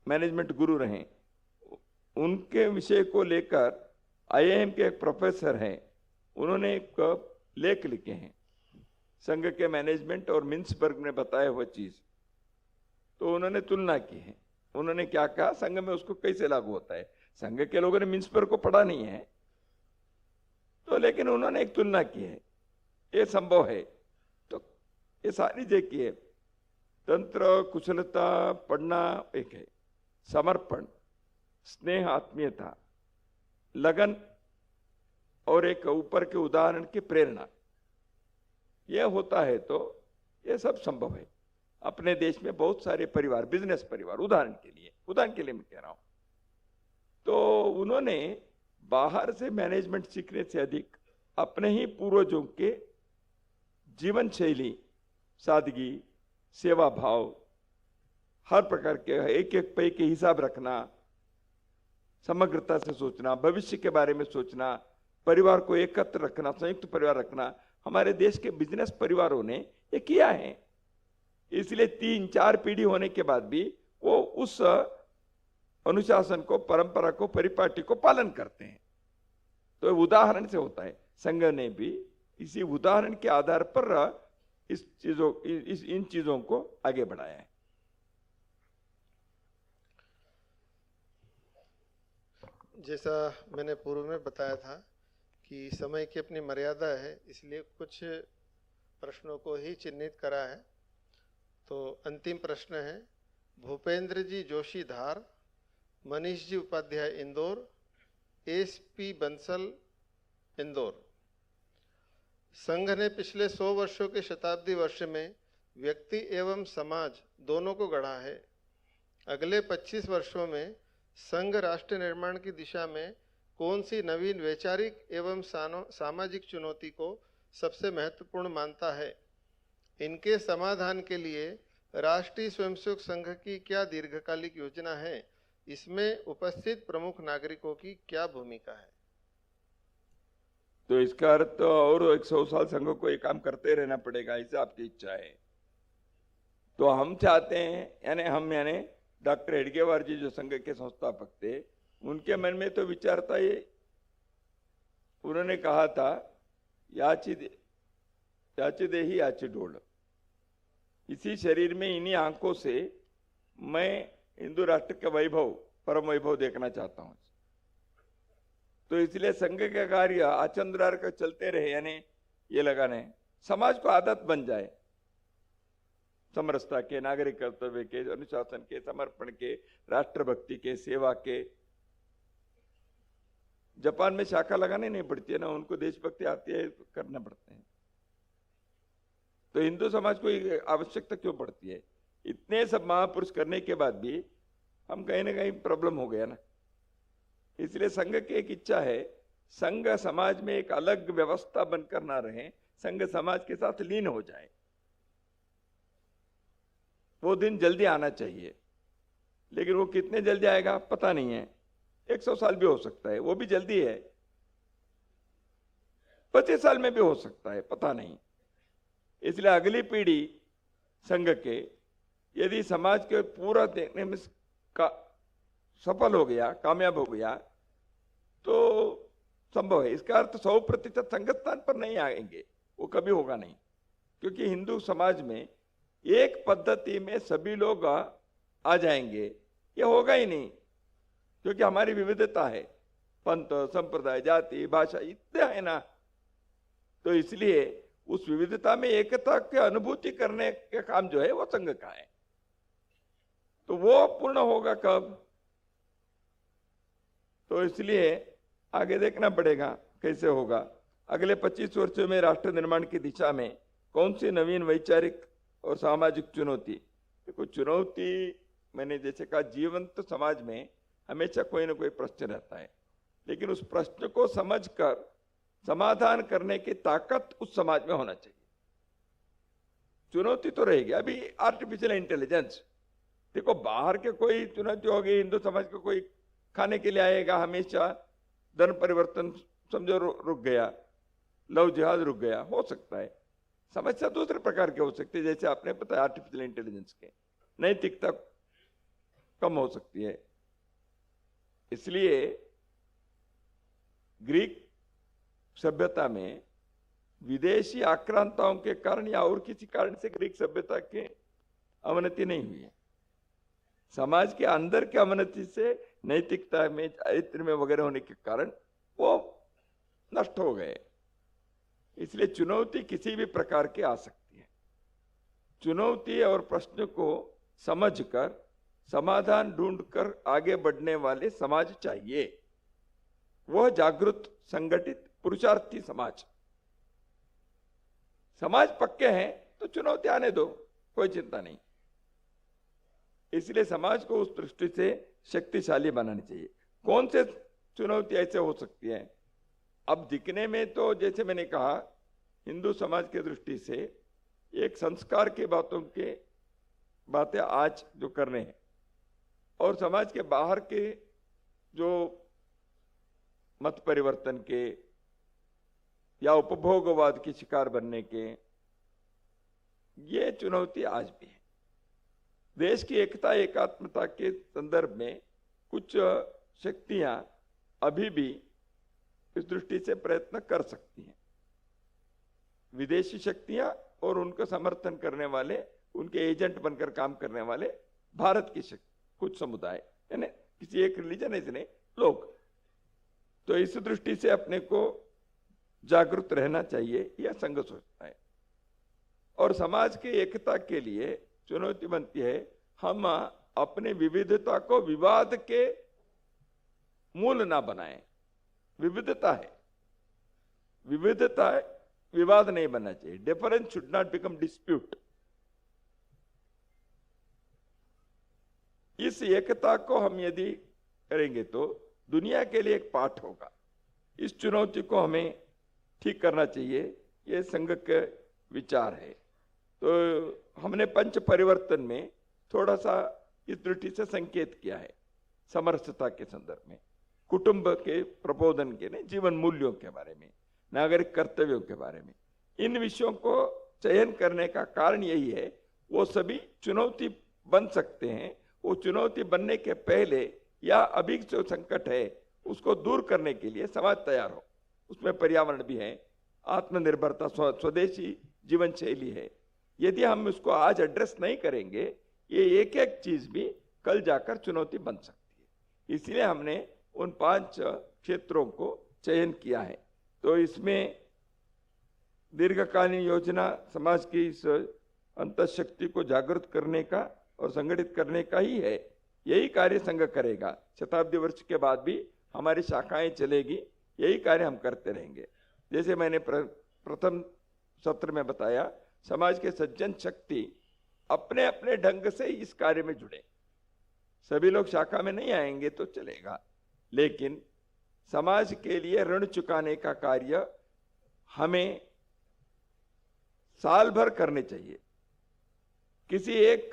मैनेजमेंट गुरु रहे, उनके विषय को लेकर IIM के एक प्रोफेसर हैं, उन्होंने एक लेख लिखे हैं संघ के मैनेजमेंट और मिन्सबर्ग ने बताया हुआ चीज। तो उन्होंने तुलना की है। उन्होंने क्या कहा, संघ में उसको कैसे लागू होता है। संघ के लोगों ने मिन्सबर्ग को पढ़ा नहीं है, तो लेकिन उन्होंने एक तुलना की है, ये संभव है। तो ये सारी चीजें की है। तंत्र, कुशलता, पढ़ना एक है, समर्पण, स्नेह, आत्मीयता, लगन और एक ऊपर के उदाहरण की प्रेरणा, यह होता है तो यह सब संभव है। अपने देश में बहुत सारे परिवार, बिजनेस परिवार, उदाहरण के लिए मैं कह रहा हूं, तो उन्होंने बाहर से मैनेजमेंट सीखने से अधिक अपने ही पूर्वजों के जीवन शैली, सादगी, सेवा भाव, हर प्रकार के एक एक पै के हिसाब रखना, समग्रता से सोचना, भविष्य के बारे में सोचना, परिवार को एकत्र रखना, संयुक्त परिवार रखना, हमारे देश के बिजनेस परिवारों ने ये किया है। इसलिए 3-4 पीढ़ी होने के बाद भी वो उस अनुशासन को, परंपरा को, परिपाटी को पालन करते हैं। तो उदाहरण से होता है। संघ ने भी इसी उदाहरण के आधार पर इन चीजों को आगे बढ़ाया है। जैसा मैंने पूर्व में बताया था कि समय की अपनी मर्यादा है, इसलिए कुछ प्रश्नों को ही चिन्हित करा है। तो अंतिम प्रश्न है, भूपेंद्र जी जोशी धार, मनीष जी उपाध्याय इंदौर, एसपी बंसल इंदौर। संघ ने पिछले 100 वर्षों के शताब्दी वर्ष में व्यक्ति एवं समाज दोनों को गढ़ा है। अगले 25 वर्षों में संघ राष्ट्र निर्माण की दिशा में कौन सी नवीन वैचारिक एवं सामाजिक चुनौती को सबसे महत्वपूर्ण मानता है? इनके समाधान के लिए राष्ट्रीय स्वयंसेवक संघ की क्या दीर्घकालिक योजना है? इसमें उपस्थित प्रमुख नागरिकों की क्या भूमिका है? तो इसका अर्थ तो और 100 साल संघ को ये काम करते रहना पड़ेगा, ऐसे आपकी इच्छा है। तो हम चाहते हैं, यानी डॉक्टर हेडगेवार जी जो संघ के संस्थापक थे, उनके मन में तो विचार था ये, उन्होंने कहा था याची देही याची डोल, इसी शरीर में, इन्हीं आंखों से मैं हिंदू राष्ट्र के वैभव, परम वैभव देखना चाहता हूं। तो इसलिए संघ के कार्य आचंद्रार का चलते रहे, यानी ये लगाने समाज को आदत बन जाए, समरसता के, नागरिक कर्तव्य के, अनुशासन के, समर्पण के, राष्ट्रभक्ति के, सेवा के। जापान में शाखा लगाने नहीं पड़ती है ना, उनको देशभक्ति आती है, करना पड़ते हैं। तो हिंदू समाज को आवश्यकता क्यों पड़ती है? इतने सब महापुरुष करने के बाद भी हम कहीं ना कहीं प्रॉब्लम हो गया ना। इसलिए संघ की एक इच्छा है, संघ समाज में एक अलग व्यवस्था बनकर ना रहे, संघ समाज के साथ लीन हो जाए। वो दिन जल्दी आना चाहिए, लेकिन वो कितने जल्दी आएगा पता नहीं है। 100 साल भी हो सकता है, वो भी जल्दी है। 25 साल में भी हो सकता है, पता नहीं। इसलिए अगली पीढ़ी संघ के यदि समाज के पूरा देखने में सफल हो गया, कामयाब हो गया, तो संभव है। इसका अर्थ 100% संगठन पर नहीं आएंगे, वो कभी होगा नहीं। क्योंकि हिंदू समाज में एक पद्धति में सभी लोग आ जाएंगे, ये होगा ही नहीं। क्योंकि हमारी विविधता है, पंथ, संप्रदाय, जाति, भाषा इतने है ना। तो इसलिए उस विविधता में एकता की अनुभूति करने का काम जो है वो संघ का है। तो वो पूर्ण होगा कब? तो इसलिए आगे देखना पड़ेगा कैसे होगा। अगले 25 वर्षों में राष्ट्र निर्माण की दिशा में कौन सी नवीन वैचारिक और सामाजिक चुनौती? देखो, चुनौती मैंने जैसे कहा, जीवंत समाज में हमेशा कोई ना कोई प्रश्न रहता है, लेकिन उस प्रश्न को समझकर समाधान करने की ताकत उस समाज में होना चाहिए। चुनौती तो रहेगी। अभी आर्टिफिशियल इंटेलिजेंस, देखो बाहर के कोई चुनौती होगी, हिंदू समाज को कोई खाने के लिए आएगा, हमेशा धर्म परिवर्तन समझो रुक गया, लव जिहाद रुक गया, हो सकता है। समस्या दूसरे प्रकार के हो सकती है, जैसे आपने पता आर्टिफिशियल इंटेलिजेंस के, नैतिकता कम हो सकती है। इसलिए ग्रीक सभ्यता में विदेशी आक्रांताओं के कारण या और किसी कारण से ग्रीक सभ्यता की अवनति नहीं हुई है। समाज के अंदर के अवनति से नैतिकता में, चरित्र में वगैरह होने के कारण वो नष्ट हो गए। इसलिए चुनौती किसी भी प्रकार की आ सकती है। चुनौती और प्रश्न को समझकर समाधान ढूंढकर आगे बढ़ने वाले समाज चाहिए। वह जागृत, संगठित, पुरुषार्थी समाज। समाज पक्के हैं तो चुनौती आने दो, कोई चिंता नहीं। इसलिए समाज को उस दृष्टि से शक्तिशाली बनानी चाहिए। कौन से चुनौती ऐसे हो सकती है? अब दिखने में तो जैसे मैंने कहा, हिंदू समाज की दृष्टि से एक संस्कार की बातें आज जो कर रहे हैं, और समाज के बाहर के जो मत परिवर्तन के या उपभोगवाद की शिकार बनने के, ये चुनौती आज भी है। देश की एकता एकात्मता के संदर्भ में कुछ शक्तियां अभी भी इस दृष्टि से प्रयत्न कर सकती हैं। विदेशी शक्तियां और उनको समर्थन करने वाले, उनके एजेंट बनकर काम करने वाले भारत की कुछ समुदाय, यानी किसी एक रिलीजन ऐसे नहीं, लोग। तो इस दृष्टि से अपने को जागरूक रहना चाहिए, यह संघ सोचता है। और समाज की एकता के लिए चुनौती बनती है, हम अपने विविधता को विवाद के मूल ना बनाएं। विविधता है, विविधता है, विवाद नहीं बनना चाहिए। Difference should not become dispute. इस एकता को हम यदि करेंगे तो दुनिया के लिए एक पाठ होगा। इस चुनौती को हमें ठीक करना चाहिए, ये संघ के विचार है। तो हमने पंच परिवर्तन में थोड़ा सा इस दृष्टि से संकेत किया है, समरसता के संदर्भ में, कुटुंब के प्रबोधन के लिए, जीवन मूल्यों के बारे में, नागरिक कर्तव्यों के बारे में। इन विषयों को चयन करने का कारण यही है, वो सभी चुनौती बन सकते हैं। वो चुनौती बनने के पहले या अभी जो संकट है उसको दूर करने के लिए समाज तैयार हो। उसमें पर्यावरण भी है, आत्मनिर्भरता, स्वदेशी जीवन शैली है। यदि हम उसको आज एड्रेस नहीं करेंगे, ये एक एक चीज भी कल जाकर चुनौती बन सकती है। इसलिए हमने उन 5 क्षेत्रों को चयन किया है। तो इसमें दीर्घकालीन योजना समाज की इस अंतःशक्ति को जागृत करने का और संगठित करने का ही है। यही कार्य संघ करेगा। शताब्दी वर्ष के बाद भी हमारी शाखाएं चलेगी, यही कार्य हम करते रहेंगे। जैसे मैंने प्रथम सत्र में बताया, समाज के सज्जन शक्ति अपने अपने ढंग से इस कार्य में जुड़े। सभी लोग शाखा में नहीं आएंगे तो चलेगा, लेकिन समाज के लिए ऋण चुकाने का कार्य हमें साल भर करने चाहिए। किसी एक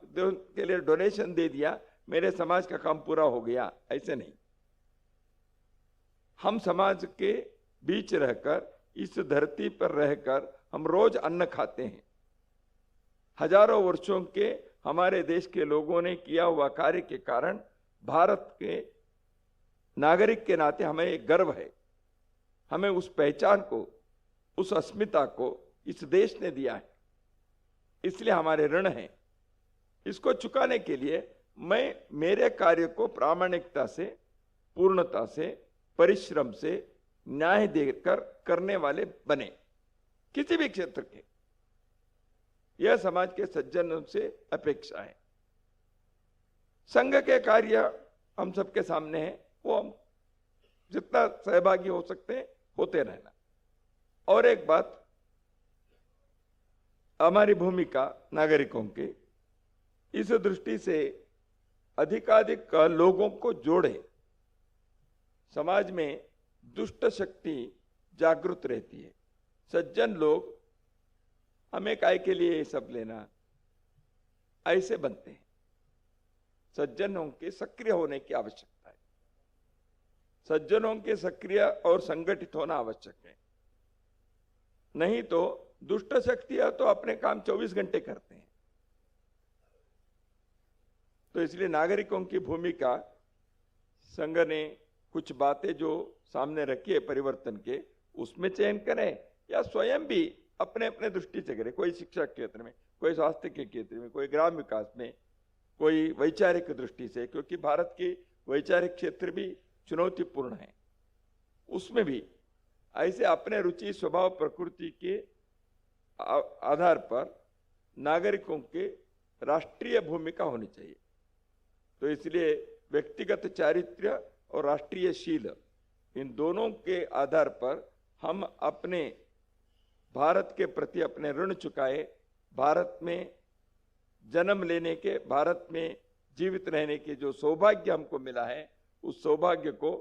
के लिए डोनेशन दे दिया, मेरे समाज का काम पूरा हो गया, ऐसे नहीं। हम समाज के बीच रहकर, इस धरती पर रहकर हम रोज अन्न खाते हैं। हजारों वर्षों के हमारे देश के लोगों ने किया हुआ कार्य के कारण भारत के नागरिक के नाते हमें एक गर्व है। हमें उस पहचान को, उस अस्मिता को इस देश ने दिया है, इसलिए हमारे ऋण हैं। इसको चुकाने के लिए मैं मेरे कार्य को प्रामाणिकता से, पूर्णता से, परिश्रम से, न्याय देकर करने वाले बने, किसी भी क्षेत्र के। यह समाज के सज्जनों से अपेक्षा है। संघ के कार्य हम सबके सामने है, वो हम जितना सहभागी हो सकते हैं होते रहना। और एक बात, हमारी भूमिका नागरिकों के इस दृष्टि से अधिकाधिक लोगों को जोड़े। समाज में दुष्ट शक्ति जागृत रहती है। सज्जन लोग हमें काय के लिए ये सब लेना, ऐसे बनते हैं। सज्जनों के सक्रिय होने की आवश्यकता है। सज्जनों के सक्रिय और संगठित होना आवश्यक है। नहीं तो दुष्ट शक्तियां तो अपने काम 24 घंटे करते हैं। तो इसलिए नागरिकों की भूमिका, संघ ने कुछ बातें जो सामने रखी है परिवर्तन के, उसमें चयन करें या स्वयं भी अपने अपने दृष्टि से करें। कोई शिक्षा क्षेत्र में, कोई स्वास्थ्य के क्षेत्र में, कोई ग्राम विकास में, कोई वैचारिक दृष्टि से, क्योंकि भारत के वैचारिक क्षेत्र भी चुनौतीपूर्ण है। उसमें भी ऐसे अपने रुचि, स्वभाव, प्रकृति के आधार पर नागरिकों के राष्ट्रीय भूमिका होनी चाहिए। तो इसलिए व्यक्तिगत चारित्र्य और राष्ट्रीय शील, इन दोनों के आधार पर हम अपने भारत के प्रति अपने ऋण चुकाए, भारत में जन्म लेने के, भारत में जीवित रहने के जो सौभाग्य हमको मिला है, उस सौभाग्य को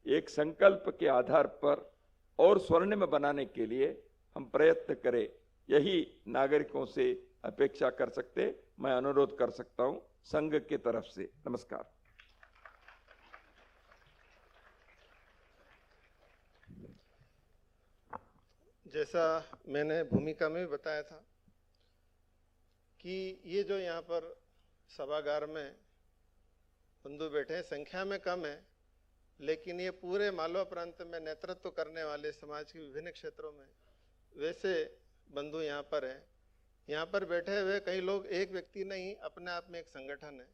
एक संकल्प के आधार पर और स्वर्णिम बनाने के लिए हम प्रयत्न करें, यही नागरिकों से अपेक्षा कर सकते, मैं अनुरोध कर सकता हूं संघ की तरफ से। नमस्कार। जैसा मैंने भूमिका में भी बताया था कि ये जो यहाँ पर सभागार में बंधु बैठे हैं, संख्या में कम है, लेकिन ये पूरे मालवा प्रांत में नेतृत्व करने वाले समाज के विभिन्न क्षेत्रों में वैसे बंधु यहाँ पर हैं। यहाँ पर बैठे हुए कई लोग एक व्यक्ति नहीं, अपने आप में एक संगठन है,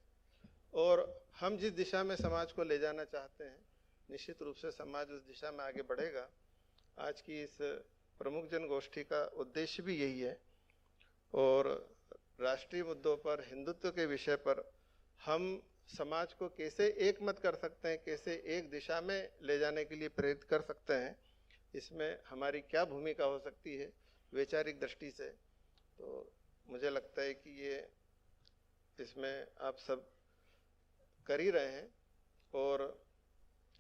और हम जिस दिशा में समाज को ले जाना चाहते हैं, निश्चित रूप से समाज उस दिशा में आगे बढ़ेगा। आज की इस प्रमुख जन गोष्ठी का उद्देश्य भी यही है, और राष्ट्रीय मुद्दों पर, हिंदुत्व के विषय पर हम समाज को कैसे एक मत कर सकते हैं, कैसे एक दिशा में ले जाने के लिए प्रेरित कर सकते हैं, इसमें हमारी क्या भूमिका हो सकती है वैचारिक दृष्टि से। तो मुझे लगता है कि ये इसमें आप सब कर ही रहे हैं, और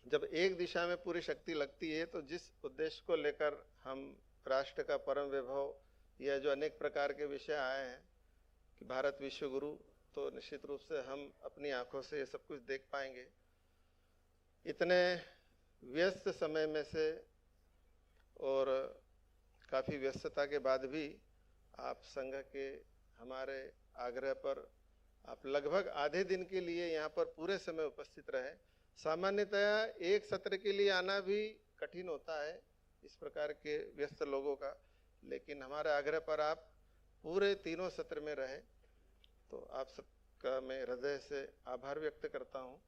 जब एक दिशा में पूरी शक्ति लगती है तो जिस उद्देश्य को लेकर हम राष्ट्र का परम वैभव या जो अनेक प्रकार के विषय आए हैं कि भारत विश्व गुरु, तो निश्चित रूप से हम अपनी आंखों से ये सब कुछ देख पाएंगे। इतने व्यस्त समय में से और काफ़ी व्यस्तता के बाद भी आप संघ के हमारे आग्रह पर आप लगभग आधे दिन के लिए यहाँ पर पूरे समय उपस्थित रहे। सामान्यतया एक सत्र के लिए आना भी कठिन होता है इस प्रकार के व्यस्त लोगों का, लेकिन हमारे आग्रह पर आप पूरे तीनों सत्र में रहे, तो आप सबका मैं हृदय से आभार व्यक्त करता हूँ।